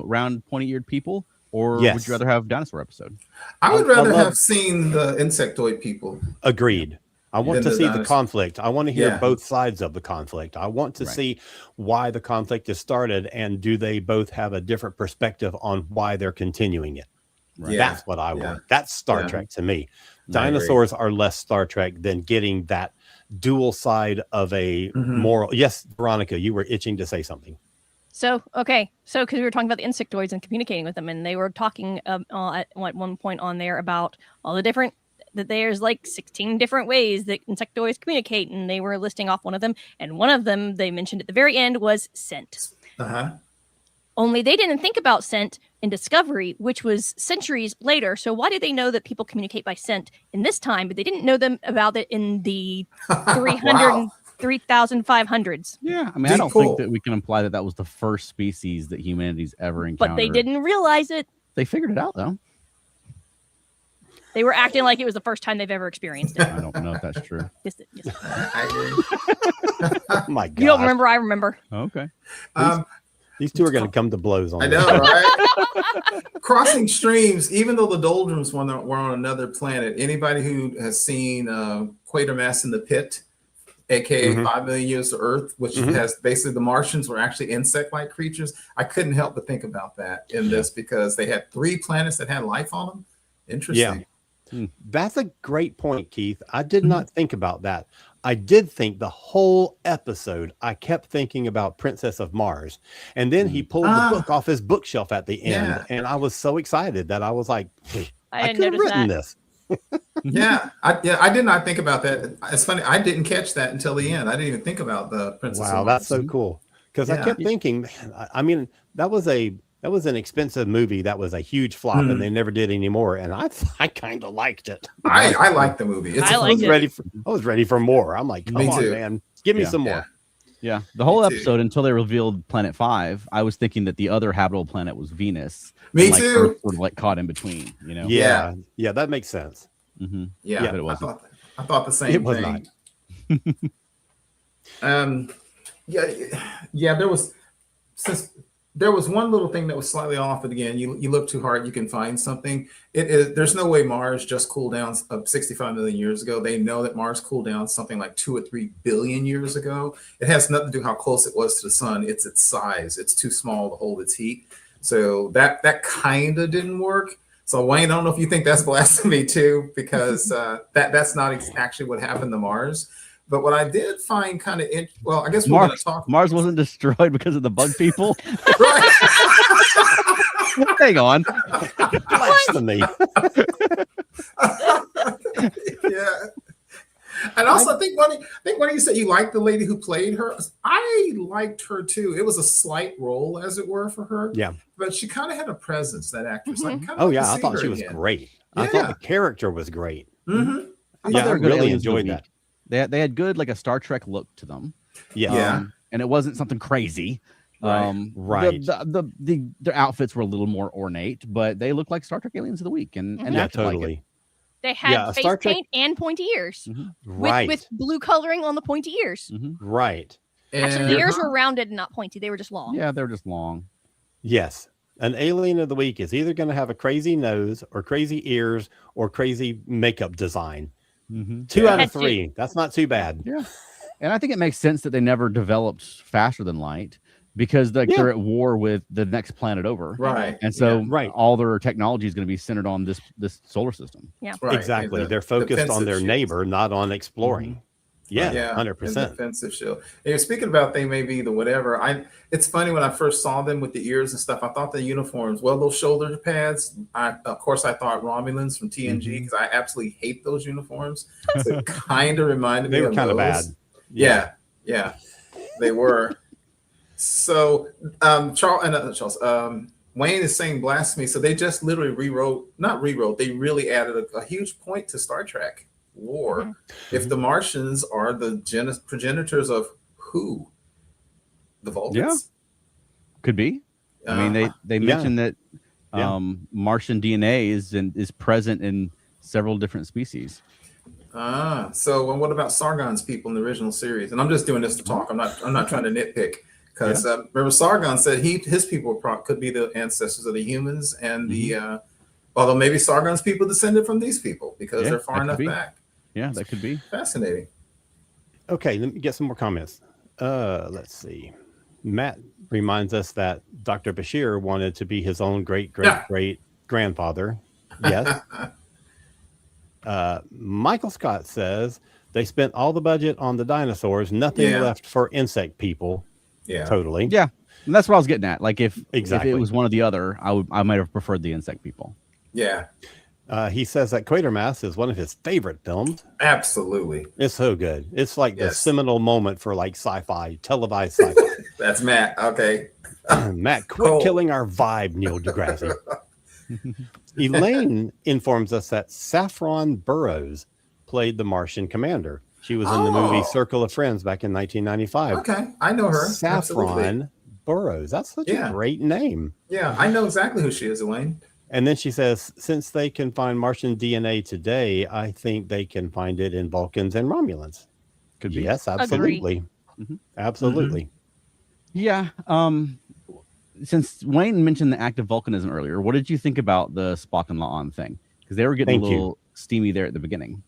S1: round pointy-eared people? Or would you rather have dinosaur episode?
S2: I would rather have seen the insectoid people.
S3: Agreed. I want to see the conflict. I want to hear both sides of the conflict. I want to see why the conflict is started, and do they both have a different perspective on why they're continuing it. Right. Yeah. That's what I want. That's Star Trek to me. Dinosaurs are less Star Trek than getting that dual side of a moral. Yes, Veronica, you were itching to say something.
S4: So, okay. So, because we were talking about the insectoids and communicating with them, and they were talking at one point on there about all the different, that there's like 16 different ways that insectoids communicate, and they were listing off one of them. And one of them they mentioned at the very end was scent. Only they didn't think about scent in Discovery, which was centuries later. So why did they know that people communicate by scent in this time, but they didn't know them about it in the 3,500s?
S1: Yeah, I mean, I don't think that we can imply that was the first species that humanity's ever encountered.
S4: But they didn't realize it.
S1: They figured it out, though.
S4: They were acting like it was the first time they've ever experienced it.
S1: I don't know if that's true.
S4: Yes.
S2: I agree.
S3: Oh my god!
S4: You don't remember? I remember.
S1: Okay.
S3: These two are going to come to blows on.
S2: I
S3: this.
S2: know, right? Crossing streams, even though the doldrums were on another planet, anybody who has seen Quatermass in the Pit, aka 5 million years to Earth, which has basically the Martians were actually insect-like creatures. I couldn't help but think about that in this because they had 3 planets that had life on them. Interesting.
S3: Yeah. That's a great point, Keith. I did not think about that. I did think the whole episode, I kept thinking about Princess of Mars. And then he pulled the book off his bookshelf at the end. And I was so excited that I was like, I could have written this.
S2: I did not think about that. It's funny. I didn't catch that until the end. I didn't even think about the Princess of Mars.
S3: That's so cool. Because I kept thinking, man, I mean, that was an expensive movie that was a huge flop and they never did any more. And I kind of liked it.
S2: I liked the movie.
S3: I was ready for more. I'm like, come on, man. Give me some more.
S1: Yeah. The whole episode until they revealed Planet 5, I was thinking that the other habitable planet was Venus.
S2: Me
S1: and, like,
S2: too.
S1: Earth were like caught in between, you know?
S3: Yeah, that makes sense.
S2: Yeah,
S1: but it wasn't.
S2: I thought the same
S3: It was
S2: thing.
S3: Not.
S2: There was one little thing that was slightly off, but again, you look too hard, you can find something. There's no way Mars just cooled down 65 million years ago. They know that Mars cooled down something like 2 or 3 billion years ago. It has nothing to do how close it was to the sun. It's its size. It's too small to hold its heat. So that kind of didn't work. So Wayne, I don't know if you think that's blasphemy too, because that's not actually what happened to Mars. But what I did find kind of I guess we're going to talk.
S1: Mars wasn't destroyed because of the bug people.
S2: Right.
S1: Hang on.
S3: Blasphemy.
S2: Yeah. And also, I think when you said you liked the lady who played her, I liked her too. It was a slight role, as it were, for her.
S3: Yeah.
S2: But she kind of had a presence, that actress. I
S3: thought she was great. I thought the character was great.
S2: Mm-hmm.
S3: I really enjoyed that.
S1: They had good, like, a Star Trek look to them.
S2: Yeah.
S1: And it wasn't something crazy.
S3: Right.
S1: Their outfits were a little more ornate, but they looked like Star Trek aliens of the week. And acted
S3: totally.
S1: Like it.
S4: They had face paint and pointy ears.
S3: Right.
S4: With blue coloring on the pointy ears.
S3: Right.
S4: Actually, the ears were rounded and not pointy. They were just long.
S1: Yeah, they were just long.
S3: Yes. An alien of the week is either going to have a crazy nose or crazy ears or crazy makeup design. 2 out of 3. That's not too bad.
S1: Yeah. And I think it makes sense that they never developed faster than light because they're at war with the next planet over.
S2: Right.
S1: And so all their technology is going to be centered on this solar system.
S4: Yeah.
S2: Right.
S3: Exactly. They're focused on their neighbor, not on exploring. Yeah, 100%.
S2: Defensive shield. And speaking about they may be the whatever, it's funny when I first saw them with the ears and stuff, I thought the uniforms, those shoulder pads, of course I thought Romulans from TNG because I absolutely hate those uniforms. So it kind of reminded me of those. They were kind of bad. Yeah, they were. So Wayne is saying blasphemy. So they just literally they really added a huge point to Star Trek. War. If the Martians are the progenitors of who? The Vulcans?
S1: Yeah. Could be. I mean, they mentioned that Martian DNA is present in several different species.
S2: So what about Sargon's people in the original series? And I'm just doing this to talk. I'm not trying to nitpick because remember Sargon said his people could be the ancestors of the humans and the although maybe Sargon's people descended from these people because they're far enough back.
S1: Yeah, that could be
S2: fascinating.
S3: Okay, let me get some more comments. Let's see. Matt reminds us that Dr. Bashir wanted to be his own great grandfather. Yes. Michael Scott says they spent all the budget on the dinosaurs, nothing left for insect people. Yeah, totally.
S1: Yeah, and that's what I was getting at. Like if it was one or the other, I might have preferred the insect people.
S2: Yeah.
S3: He says that Quatermass is one of his favorite films.
S2: Absolutely.
S3: It's so good. It's like the seminal moment for like sci-fi, televised sci-fi.
S2: That's Matt. Okay.
S3: Matt, quit killing our vibe, Neil deGrasse. Elaine informs us that Saffron Burrows played the Martian commander. She was in the movie Circle of Friends back in 1995.
S2: Okay. I know her.
S3: Saffron Burrows. That's such a great name.
S2: Yeah. I know exactly who she is, Elaine.
S3: And then she says, since they can find Martian DNA today, I think they can find it in Vulcans and Romulans.
S1: Could be.
S3: Yes, absolutely. Absolutely.
S1: Yeah. Since Wayne mentioned the active volcanism earlier, what did you think about the Spock and La'an thing? Because they were getting a little steamy there at the beginning.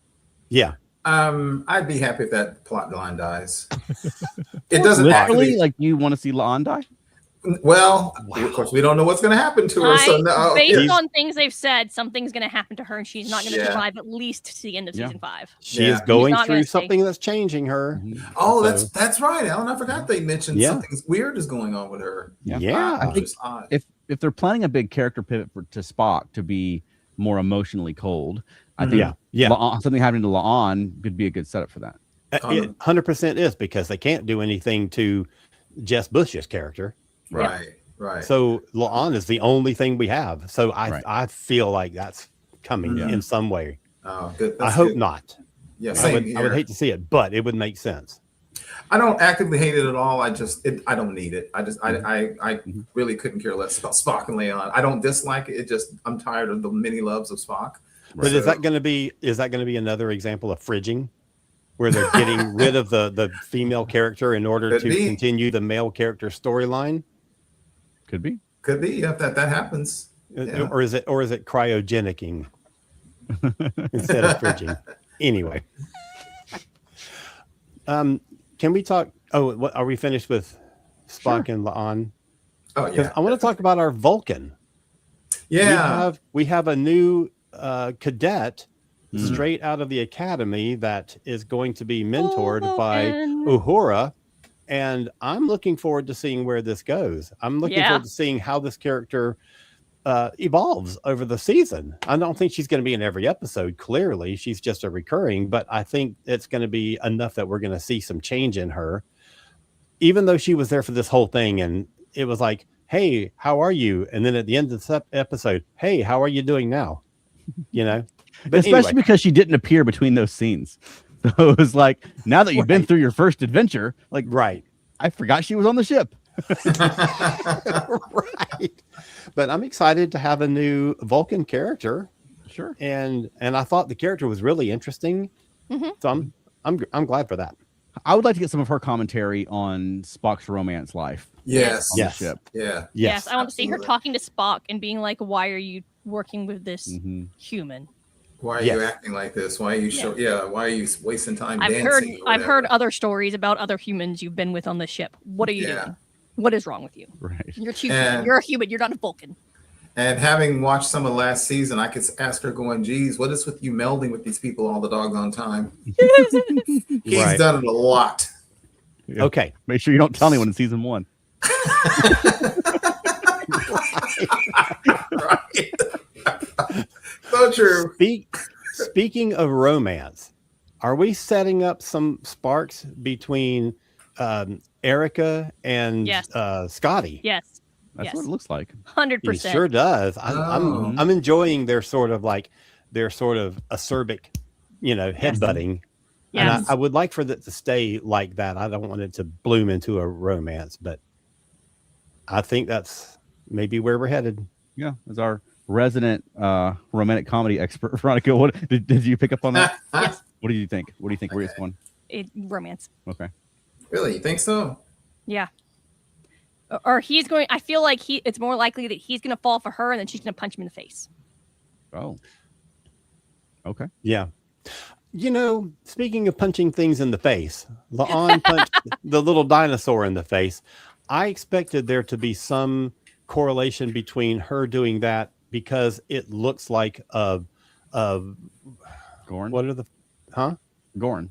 S3: Yeah.
S2: I'd be happy if that plot line dies. It doesn't
S1: literally like you want to see La'an die.
S2: Well, of course, we don't know what's going to happen to her. So no,
S4: based on things they've said, something's going to happen to her, and she's not going to survive at least to the end of season 5.
S3: She is going through something that's changing her.
S2: Oh, that's right, Alan. I forgot they mentioned something weird is going on with her.
S1: I think if they're planning a big character pivot to Spock to be more emotionally cold, I think something happening to La'an could be a good setup for that.
S3: It 100% is, because they can't do anything to Jess Bush's character.
S2: Right.
S3: So La'an is the only thing we have. So I feel like that's coming in some way.
S2: Oh, good.
S3: I hope not.
S2: Yeah,
S3: I would hate to see it, but it would make sense.
S2: I don't actively hate it at all. I don't need it. I really couldn't care less about Spock and La'an. I don't dislike it. I'm tired of the many loves of Spock.
S3: But is that going to be another example of fridging, where they're getting rid of the female character in order to continue the male character storyline?
S1: Could be.
S2: Yeah, that happens. Yeah.
S3: Or is it cryogenicking instead of fridging? Anyway. Can we talk? Are we finished with Spock and La'an?
S2: Oh yeah.
S3: I want to talk about our Vulcan.
S2: Yeah.
S3: We have a new cadet straight out of the academy that is going to be mentored by Uhura. And I'm looking forward to seeing where this goes. I'm looking forward to seeing how this character evolves over the season. I don't think she's going to be in every episode. Clearly, she's just a recurring, but I think it's going to be enough that we're going to see some change in her. Even though she was there for this whole thing, and it was like, hey, how are you? And then at the end of the episode, hey, how are you doing now? You know?
S1: But especially because she didn't appear between those scenes. So it was like, now that you've been through your first adventure, like, I forgot she was on the ship.
S3: Right. But I'm excited to have a new Vulcan character.
S1: Sure.
S3: And I thought the character was really interesting. So I'm glad for that.
S1: I would like to get some of her commentary on Spock's romance life.
S2: Yes.
S1: On the ship.
S2: Yeah.
S4: Yes. I want to see her talking to Spock and being like, why are you working with this human?
S2: Why are you acting like this? Why are you why are you wasting time
S4: dancing? I've heard other stories about other humans you've been with on the ship. What are you doing? What is wrong with you?
S1: Right.
S4: You're too human. You're a human. You're not a Vulcan.
S2: And having watched some of last season, I could ask her going, geez, what is with you melding with these people all the doggone time? He's done it a lot.
S1: Yeah. Okay. Make sure you don't tell anyone in season 1.
S2: Right. So true.
S3: Speaking of romance, are we setting up some sparks between Erica and Scotty?
S4: Yes.
S1: That's what it looks like.
S4: 100%.
S3: It sure does. I'm enjoying their sort of acerbic, headbutting.
S4: Yes.
S3: And I would like for it to stay like that. I don't want it to bloom into a romance, but I think that's maybe where we're headed.
S1: Yeah, as our resident romantic comedy expert, Veronica, what did you pick up on that?
S4: Yes.
S1: What do you think? What do you think? Where it's going?
S4: Romance.
S1: Okay.
S2: Really? You think so?
S4: Yeah. Or he's going. I feel like it's more likely that he's going to fall for her, and then she's going to punch him in the face.
S1: Oh. Okay.
S3: Yeah. Speaking of punching things in the face, La'an punched the little dinosaur in the face. I expected there to be some correlation between her doing that because it looks like a
S1: Gorn.
S3: What are the
S1: Gorn.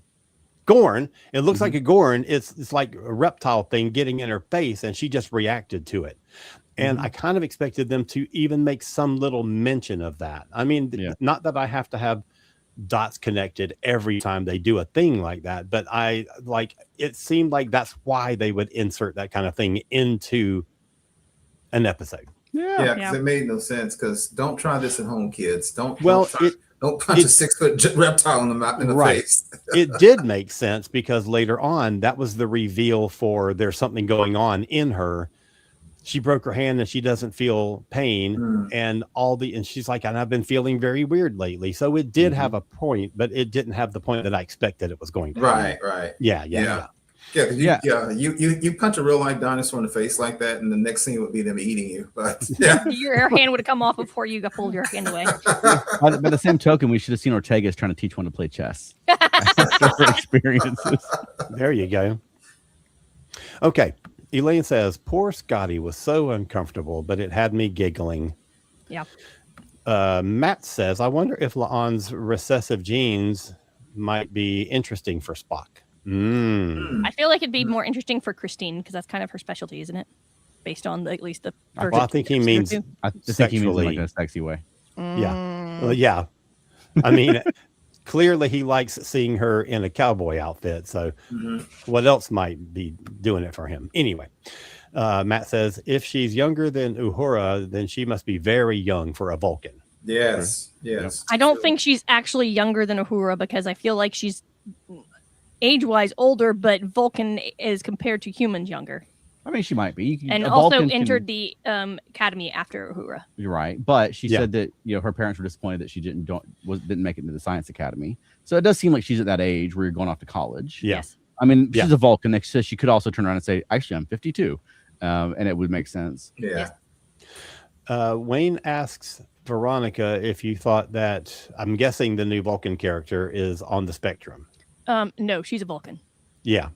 S3: Gorn. It looks like a Gorn. It's like a reptile thing getting in her face, and she just reacted to it. And I kind of expected them to even make some little mention of that. I mean, not that I have to have dots connected every time they do a thing like that, but it seemed like that's why they would insert that kind of thing into an episode.
S2: Yeah, because it made no sense. Because don't try this at home, kids. Don't punch a 6-foot reptile in the face.
S3: It did make sense because later on, that was the reveal for there's something going on in her. she broke her hand and she doesn't feel pain and she's like, and I've been feeling very weird lately. So it did have a point, but it didn't have the point that I expected it was going to.
S2: Right.
S3: Yeah.
S2: You punch a real life dinosaur in the face like that, and the next scene would be them eating you. But yeah,
S4: your hand would have come off before you got pulled your hand away.
S1: By the same token, we should have seen Ortega's trying to teach one to play chess. Different experiences.
S3: There you go. Okay. Elaine says, poor Scotty was so uncomfortable, but it had me giggling.
S4: Yeah.
S3: Matt says, I wonder if La'an's recessive genes might be interesting for Spock.
S4: I feel like it'd be more interesting for Christine because that's kind of her specialty, isn't it? Based on at least the first.
S3: Well, I think he means
S1: I think he means in like a sexy way.
S3: Yeah. Well, yeah. I mean, clearly he likes seeing her in a cowboy outfit. So what else might be doing it for him? Anyway, Matt says, if she's younger than Uhura, then she must be very young for a Vulcan.
S2: Yes.
S4: I don't think she's actually younger than Uhura because I feel like she's age-wise older, but Vulcan is compared to humans younger.
S1: I mean, she might be.
S4: And also entered the academy after Uhura.
S1: You're right, but she said that her parents were disappointed that she didn't make it into the science academy. So it does seem like she's at that age where you're going off to college.
S4: Yes.
S1: I mean, she's a Vulcan, so she could also turn around and say, "Actually, I'm 52," and it would make sense.
S2: Yeah.
S3: Wayne asks Veronica if you thought that. I'm guessing the new Vulcan character is on the spectrum.
S4: No, she's a Vulcan.
S3: Yeah.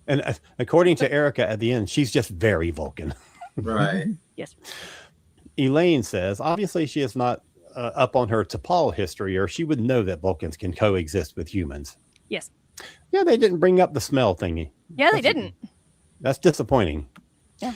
S3: And according to Erica at the end, she's just very Vulcan.
S2: Right.
S4: Yes.
S3: Elaine says, obviously she is not up on her T'Pol history, or she would know that Vulcans can coexist with humans.
S4: Yes.
S3: Yeah, they didn't bring up the smell thingy.
S4: Yeah, they didn't.
S3: That's disappointing.
S4: Yeah.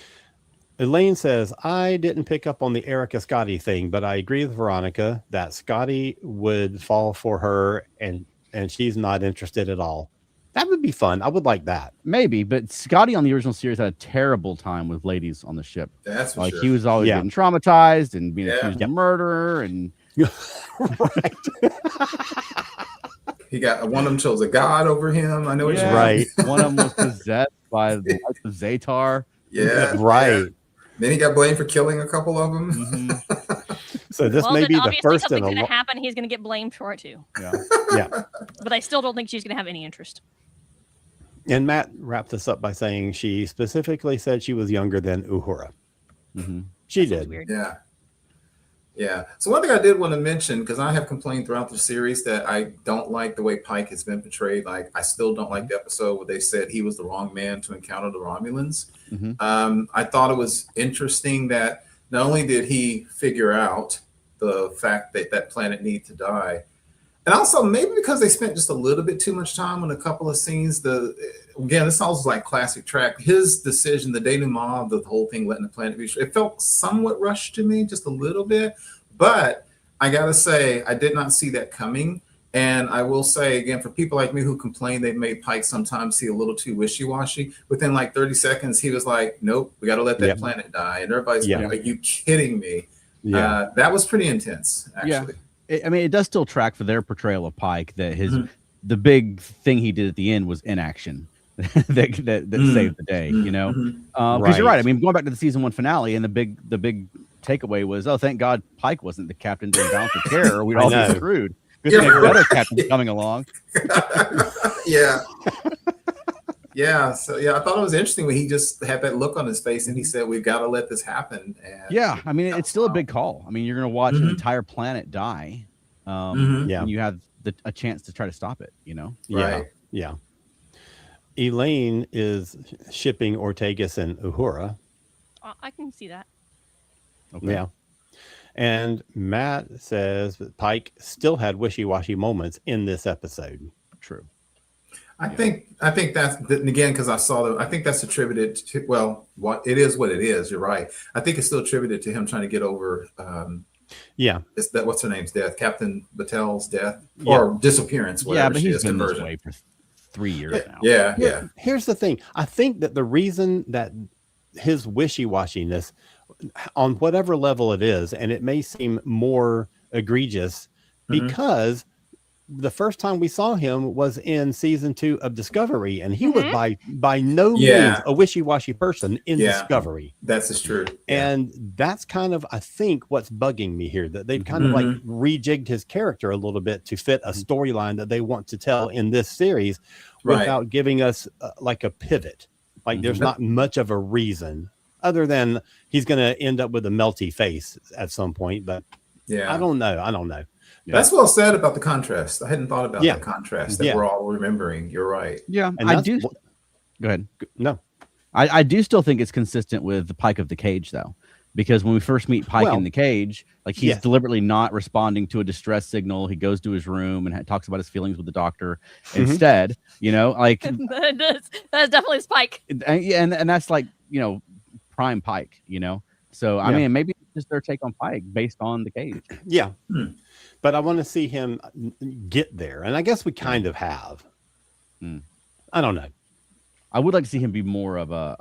S3: Elaine says, I didn't pick up on the Erica Scotty thing, but I agree with Veronica that Scotty would fall for her and she's not interested at all. That would be fun. I would like that.
S1: Maybe, but Scotty on the original series had a terrible time with ladies on the ship.
S2: That's for sure.
S1: He was always getting traumatized and being accused of murder and
S3: right.
S2: He got one of them chose a god over him. I know what you're
S3: right.
S1: One of them was possessed by the lights of Zatar.
S2: Yeah.
S3: Right.
S2: Yeah. Then he got blamed for killing a couple of them.
S1: Mm-hmm.
S3: So this may be the first
S4: something's going to happen. He's going to get blamed for it too.
S3: Yeah.
S4: But I still don't think she's going to have any interest.
S3: And Matt wrapped this up by saying she specifically said she was younger than Uhura.
S1: Mm-hmm.
S3: She did.
S4: Weird.
S2: Yeah. Yeah. So one thing I did want to mention, because I have complained throughout the series that I don't like the way Pike has been portrayed. Like, I still don't like the episode where they said he was the wrong man to encounter the Romulans.
S1: Mm-hmm.
S2: I thought it was interesting that not only did he figure out the fact that that planet needed to die, and also maybe because they spent just a little bit too much time on a couple of scenes. Again, this sounds like classic Trek. His decision, the denouement of the whole thing, letting the planet be, it felt somewhat rushed to me, just a little bit. But I gotta say, I did not see that coming. And I will say again, for people like me who complain they made Pike sometimes see a little too wishy-washy, within like 30 seconds, he was like, nope, we got to let that planet die. And everybody's like, are you kidding me? Yeah. That was pretty intense, actually.
S1: Yeah. I mean, it does still track for their portrayal of Pike that the big thing he did at the end was inaction that saved the day, you know? Because you're right. I mean, going back to the season 1 finale, and the big takeaway was, oh, thank God Pike wasn't the captain during Balance of Terror. We'd all be screwed. Good thing a better captain coming along.
S2: Yeah. Yeah. So I thought it was interesting when he just had that look on his face and he said, we've got to let this happen. And
S1: I mean, it's still a big call. I mean, you're going to watch an entire planet die. And you have a chance to try to stop it, you know?
S3: Yeah. Elaine is shipping Ortegas and Uhura.
S4: I can see that.
S1: Okay.
S3: Yeah. And Matt says that Pike still had wishy-washy moments in this episode.
S1: True.
S2: I think that's, again, because I saw I think that's attributed to, well, what it is, you're right. I think it's still attributed to him trying to get over what's her name's death, Captain Batel's death or disappearance, whatever.
S1: But he's been this way for 3 years now.
S2: Yeah.
S3: Here's the thing. I think that the reason that his wishy-washiness on whatever level it is, and it may seem more egregious because the first time we saw him was in season 2 of Discovery, and he was by no means a wishy-washy person in Discovery.
S2: That's true.
S3: And that's kind of, I think, what's bugging me here, that they've kind of like rejigged his character a little bit to fit a storyline that they want to tell in this series without giving us like a pivot. Like there's not much of a reason other than he's going to end up with a melty face at some point. But I don't know.
S2: That's well said about the contrast. I hadn't thought about the contrast that we're all remembering. You're right.
S1: Yeah, and I do. Go ahead.
S3: No,
S1: I do still think it's consistent with the Pike of the Cage, though, because when we first meet Pike in the cage, like he's deliberately not responding to a distress signal. He goes to his room and talks about his feelings with the doctor. Instead, you know, like
S4: that's definitely Spike.
S1: And that's like, you know, prime Pike, you know. So I mean, maybe it's just their take on Pike based on the cage.
S3: Yeah. But I want to see him get there. And I guess we kind of have. I don't know.
S1: I would like to see him be more of a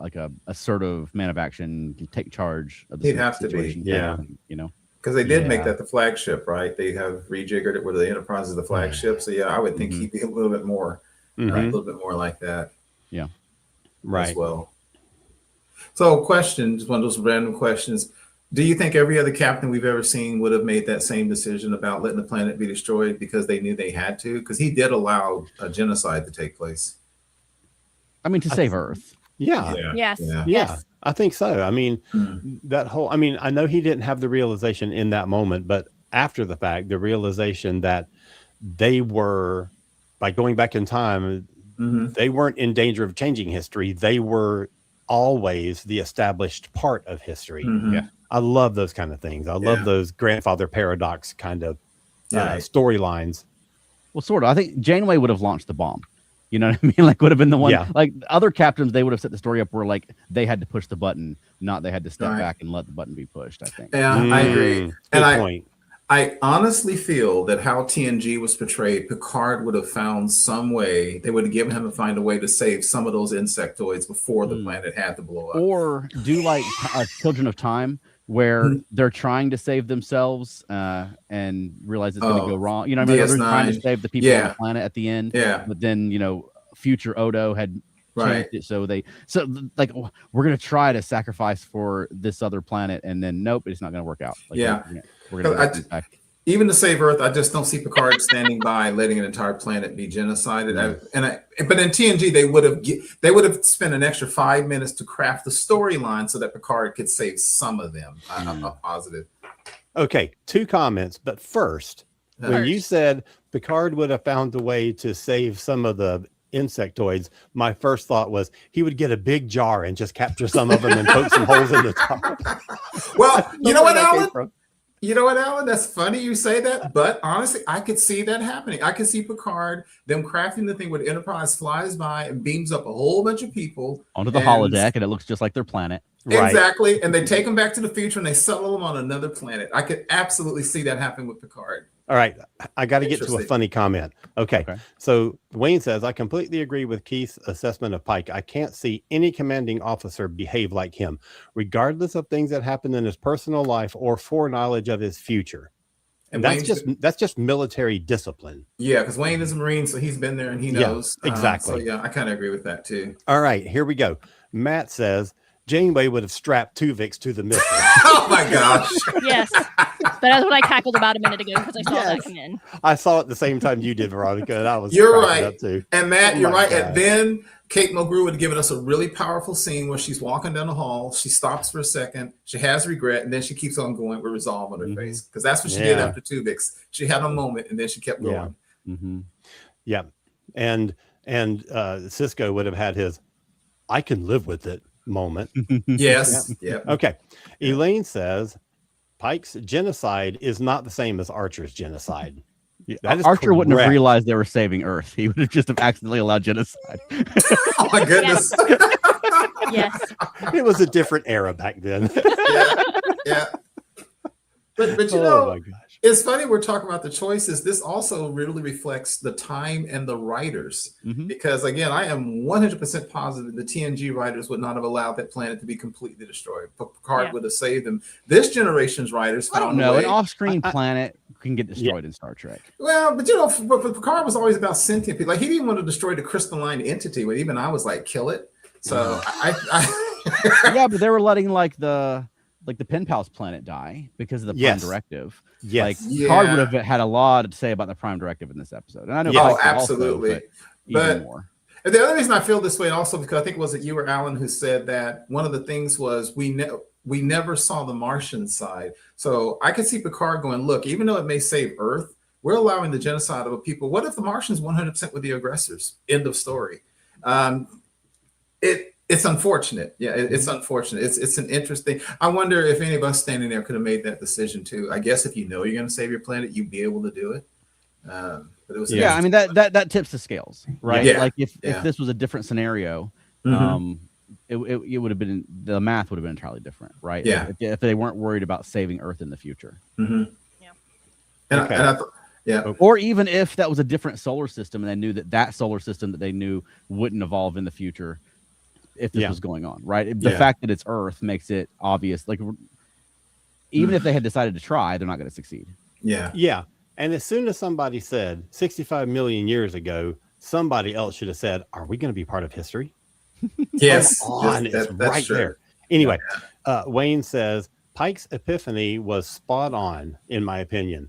S1: assertive man of action, take charge of the
S2: He'd have
S1: situation.
S2: to be.
S1: You know.
S2: Because they did make that the flagship, right? They have rejiggered it where the Enterprise is the flagship. So I would think he'd be a little bit more, a little bit more like that.
S1: Yeah.
S2: As well. So question, just one of those random questions. Do you think every other captain we've ever seen would have made that same decision about letting the planet be destroyed because they knew they had to? Because he did allow a genocide to take place.
S1: I mean, to save Earth.
S4: Yes.
S3: I think so. I mean, I know he didn't have the realization in that moment, but after the fact, the realization that they were, by going back in time, they weren't in danger of changing history. They were always the established part of history. I love those kind of things. I love those grandfather paradox kind of storylines.
S1: Well, sort of. I think Janeway would have launched the bomb. You know what I mean? Like, would have been the one. Like other captains, they would have set the story up where like they had to push the button, not they had to step back and let the button be pushed. I think.
S2: Yeah, I agree.
S3: Good point.
S2: I honestly feel that how TNG was portrayed, Picard would have found some way. They would have given him to find a way to save some of those insectoids before the planet had to blow up.
S1: Or do like Children of Time, where they're trying to save themselves and realize it's going to go wrong. You know what I mean? They're trying to save the people on the planet at the end. But then, you know, future Odo had changed it. So like, we're going to try to sacrifice for this other planet. And then, nope, it's not going to work out. Like, we're going to
S2: even to save Earth, I just don't see Picard standing by letting an entire planet be genocided. But in TNG, they would have spent an extra 5 minutes to craft the storyline so that Picard could save some of them. I'm positive.
S3: Okay, 2 comments. But first, when you said Picard would have found a way to save some of the insectoids, my first thought was he would get a big jar and just capture some of them and poke some holes in the top.
S2: Well, you know what, Alan? You know what, Alan? That's funny you say that, but honestly, I could see that happening. I could see Picard, them crafting the thing where the Enterprise flies by and beams up a whole bunch of people
S1: onto the holodeck, and it looks just like their planet.
S2: Exactly. Right. And they take them back to the future and they settle them on another planet. I could absolutely see that happen with Picard.
S3: All right. I got to get to a funny comment. Okay. So Wayne says, I completely agree with Keith's assessment of Pike. I can't see any commanding officer behave like him, regardless of things that happened in his personal life or foreknowledge of his future. And that's just military discipline.
S2: Yeah, because Wayne is a Marine, so he's been there and he knows.
S3: Exactly.
S2: So I kind of agree with that too.
S3: All right, here we go. Matt says, Janeway would have strapped Tuvix to the missile.
S2: Oh my gosh.
S4: Yes. That's what I cackled about a minute ago because I saw that come in.
S3: I saw it the same time you did, Veronica, and I was
S2: You're right.
S3: up too.
S2: And Matt, you're right. God. And then Kate Mulgrew would have given us a really powerful scene where she's walking down the hall. She stops for a second. She has regret, and then she keeps on going with resolve on her face. Because that's what she did after Tuvix. She had a moment, and then she kept going.
S3: Yeah. And Cisco would have had his I can live with it moment.
S2: Yes. Yeah.
S3: Okay. Elaine says Pike's genocide is not the same as Archer's genocide.
S1: Archer wouldn't have realized they were saving Earth. He would have just accidentally allowed genocide.
S2: Oh my goodness.
S4: Yes.
S3: It was a different era back then.
S2: Yeah. But you know, my gosh. It's funny we're talking about the choices. This also really reflects the time and the writers. Because again, I am 100% positive the TNG writers would not have allowed that planet to be completely destroyed. Picard would have saved them. This generation's writers found
S1: an off-screen planet can get destroyed in Star Trek.
S2: Well, but but Picard was always about sentient people. Like, he didn't want to destroy the crystalline entity, but even I was like, kill it. So
S1: Yeah, but they were letting like the Pen Pals planet die because of the Prime Directive.
S3: Yes.
S1: Like Picard would have had a lot to say about the Prime Directive in this episode. And I know Pike
S2: absolutely.
S1: Also, but even more.
S2: And the other reason I feel this way also, because I think was it you or Alan who said that one of the things was we never saw the Martian side. So I could see Picard going, look, even though it may save Earth, we're allowing the genocide of a people. What if the Martians 100% were the aggressors? End of story. It's unfortunate. Yeah, it's unfortunate. It's an interesting. I wonder if any of us standing there could have made that decision too. I guess if you know you're going to save your planet, you'd be able to do it. But it was
S1: I mean that tips the scales, right?
S2: Yeah.
S1: Like if this was a different scenario, it would have been, the math would have been entirely different, right?
S2: Yeah.
S1: If they weren't worried about saving Earth in the future.
S2: Yeah. And I thought,
S1: or even if that was a different solar system and they knew that solar system that they knew wouldn't evolve in the future if this was going on, right? The fact that it's Earth makes it obvious. Like, even if they had decided to try, they're not going to succeed.
S3: Yeah. And as soon as somebody said 65 million years ago, somebody else should have said, are we going to be part of history?
S2: Yes.
S3: It's right true. There. Anyway, Wayne says, Pike's epiphany was spot on, in my opinion.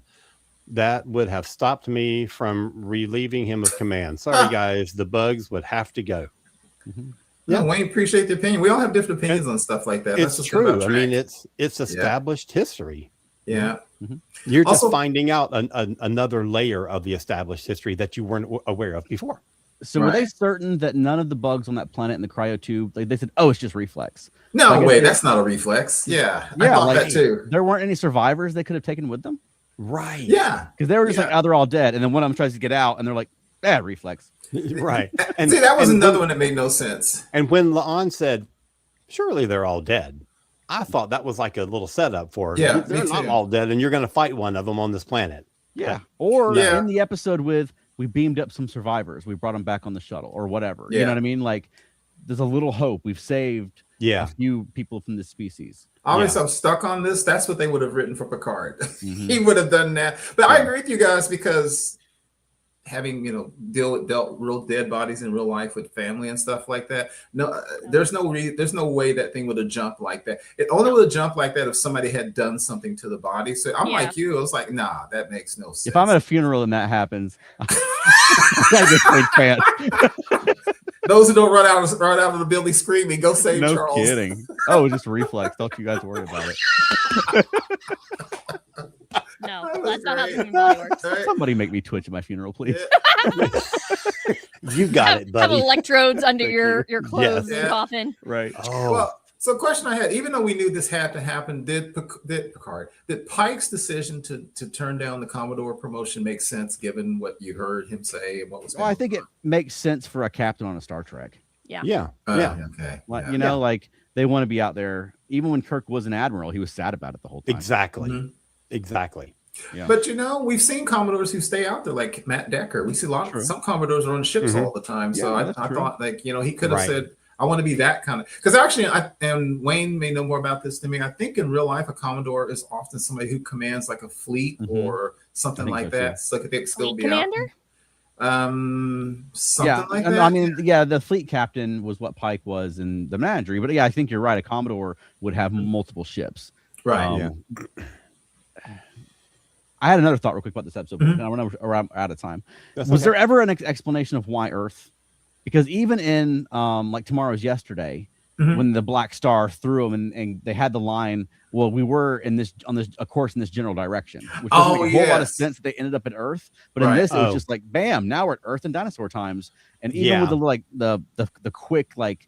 S3: That would have stopped me from relieving him of command. Sorry, guys, the bugs would have to go.
S2: Yeah, Wayne, appreciate the opinion. We all have different opinions on stuff like that.
S3: It's true. I mean, it's established history.
S2: Yeah.
S3: You're just finding out another layer of the established history that you weren't aware of before.
S1: So were they certain that none of the bugs on that planet in the cryotube, like they said, oh, it's just reflex?
S2: No, wait, that's not a reflex. I thought that too.
S1: There weren't any survivors they could have taken with them?
S3: Right.
S2: Yeah.
S1: Because they were just like, oh, they're all dead. And then one of them tries to get out and they're like, reflex.
S3: Right.
S2: And see, that was another one that made no sense.
S3: And when La'an said, surely they're all dead, I thought that was like a little setup for they're not all dead and you're going to fight one of them on this planet.
S1: Yeah. Or in the episode with, we beamed up some survivors, we brought them back on the shuttle or whatever. You know what I mean? Like, there's a little hope. We've saved a few people from this species.
S2: Obviously, I'm stuck on this. That's what they would have written for Picard. He would have done that. But I agree with you guys, because having dealt real dead bodies in real life with family and stuff like that, there's no way that thing would have jumped like that. It only would have jumped like that if somebody had done something to the body. So I'm like you, I was like, nah, that makes no sense.
S1: If I'm at a funeral and that happens, I gotta get pants.
S2: Those who don't run out of the building screaming, go save Charles.
S1: No kidding. Oh, just reflex. Don't you guys worry about it.
S4: No, that's not how the human body works.
S1: Somebody make me twitch at my funeral, please.
S3: You got it, buddy.
S4: Have electrodes under your clothes and coffin.
S1: Right.
S3: Oh.
S2: Well, so question I had, even though we knew this had to happen, did Pike's decision to turn down the Commodore promotion make sense given what you heard him say and what was going on?
S1: I think it makes sense for a captain on a Star Trek.
S3: Yeah.
S2: Okay.
S1: Like, like they want to be out there. Even when Kirk was an admiral, he was sad about it the whole time.
S3: Exactly. Exactly.
S2: Yeah. But we've seen Commodores who stay out there, like Matt Decker. We see some Commodores are on ships all the time. So I thought, like, he could have said, I want to be that kind of, because actually, and Wayne may know more about this than me. I think in real life, a Commodore is often somebody who commands like a fleet or something like that. So they could still be
S4: commander?
S2: Something like that.
S1: I mean, the fleet captain was what Pike was in the Menagerie. But I think you're right. A Commodore would have multiple ships.
S2: Right.
S1: I had another thought real quick about this episode, but we're out of time. Was there ever an explanation of why Earth? Because even in like Tomorrow's Yesterday, when the Black Star threw them and they had the line, well, we were on a course in this general direction, which doesn't make a whole lot of sense that they ended up at Earth. But in this, it was just like, bam, now we're at Earth in dinosaur times. And even with the quick, like,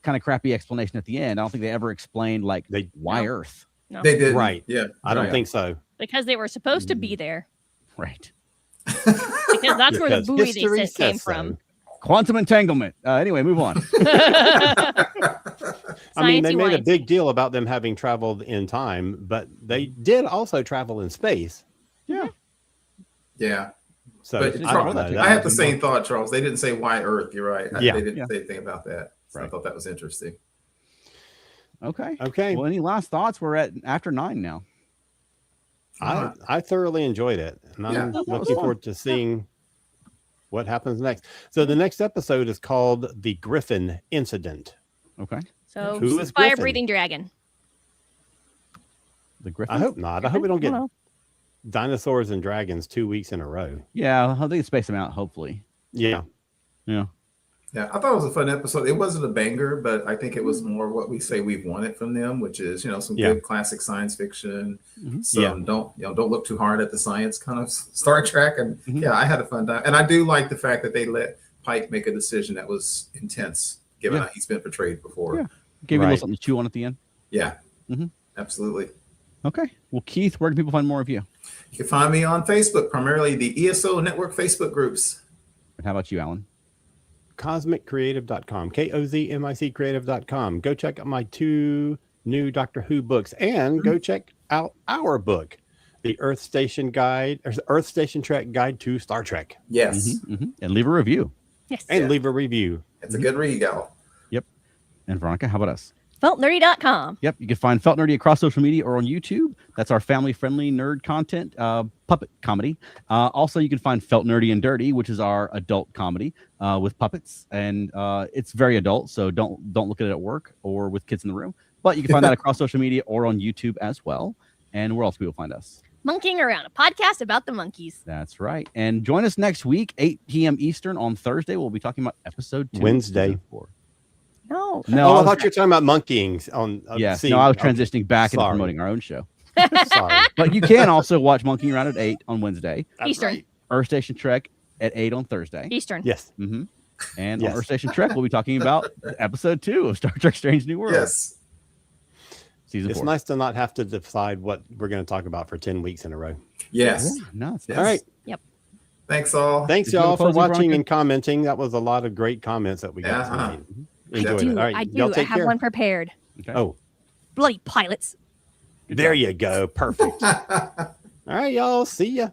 S1: kind of crappy explanation at the end, I don't think they ever explained why Earth.
S4: No.
S2: They did.
S3: Right.
S2: Yeah.
S3: I don't think so.
S4: Because they were supposed to be there.
S1: Right.
S4: Because that's where the buoy they said came from.
S1: Quantum entanglement. Anyway, move on.
S3: I mean, they made a big deal about them having traveled in time, but they did also travel in space.
S2: Yeah. Yeah.
S3: So
S2: I have the same thought, Charles. They didn't say why Earth. You're right. They didn't say anything about that. So I thought that was interesting.
S1: Okay. Well, any last thoughts? We're at after 9 now.
S3: I thoroughly enjoyed it, and I'm looking forward to seeing what happens next. So the next episode is called The Griffin Incident.
S1: Okay.
S4: So
S3: Who is
S4: fire
S3: Griffin?
S4: breathing dragon.
S1: The Griffin.
S3: I hope not. I hope we don't get
S4: know.
S3: dinosaurs and dragons 2 weeks in a row.
S1: Yeah, I think space them out. Hopefully.
S3: Yeah.
S1: Yeah.
S2: Yeah, I thought it was a fun episode. It wasn't a banger, but I think it was more what we say we've wanted from them, which is, some good classic science fiction. Some don't look too hard at the science kind of Star Trek. And I had a fun time. And I do like the fact that they let Pike make a decision that was intense, given how he's been portrayed before.
S1: Yeah. Gave you a little something to chew on at the end.
S2: Yeah, absolutely.
S1: Okay. Well, Keith, where can people find more of you?
S2: You can find me on Facebook, primarily the ESO Network Facebook groups.
S1: And how about you, Alan?
S3: CosmicCreative.com, KOZMIC Creative.com. Go check out my 2 new Doctor Who books, and go check out our book, the Earth Station Guide, or Earth Station Trek Guide to Star Trek.
S2: Yes.
S1: And leave a review.
S4: Yes.
S3: And leave a review.
S2: It's a good read, gal.
S1: Yep. And Veronica, how about us?
S4: Feltnerdy.com.
S1: Yep. You can find Felt Nerdy across social media or on YouTube. That's our family-friendly nerd content, puppet comedy. Also, you can find Felt Nerdy and Dirty, which is our adult comedy with puppets. And it's very adult, so don't look at it at work or with kids in the room. But you can find that across social media or on YouTube as well. And where else will people find us?
S4: Monkeying Around, a podcast about the monkeys.
S1: That's right. And join us next week, 8 p.m. Eastern on Thursday. We'll be talking about episode 2.
S3: Wednesday.
S4: No.
S3: I thought you were talking about monkeying on.
S1: Yes. No, I was transitioning back into promoting our own show.
S3: Sorry.
S1: But you can also watch Monkeying Around at 8 on Wednesday.
S4: Eastern.
S3: Right.
S1: Earth Station Trek at 8 on Thursday.
S4: Eastern.
S3: Yes.
S1: And on Earth Station Trek, we'll be talking about episode 2 of Star Trek Strange New World.
S2: Yes.
S1: Season 4.
S3: It's nice to not have to decide what we're going to talk about for 10 weeks in a row.
S2: Yes.
S1: Yeah, no, it's
S2: Yes.
S3: All right.
S4: Yep.
S2: Thanks, all.
S3: Thanks,
S1: Did you have
S3: y'all,
S1: a
S3: for
S1: closing,
S3: watching
S1: Veronica?
S3: and commenting. That was a lot of great comments that we got tonight. Enjoyed it. All right.
S4: I do.
S3: Y'all
S4: I
S3: take
S4: have
S3: care.
S4: one prepared.
S1: Okay.
S3: Oh,
S4: Bloody pilots.
S3: there you go. Perfect. All right, y'all. See ya.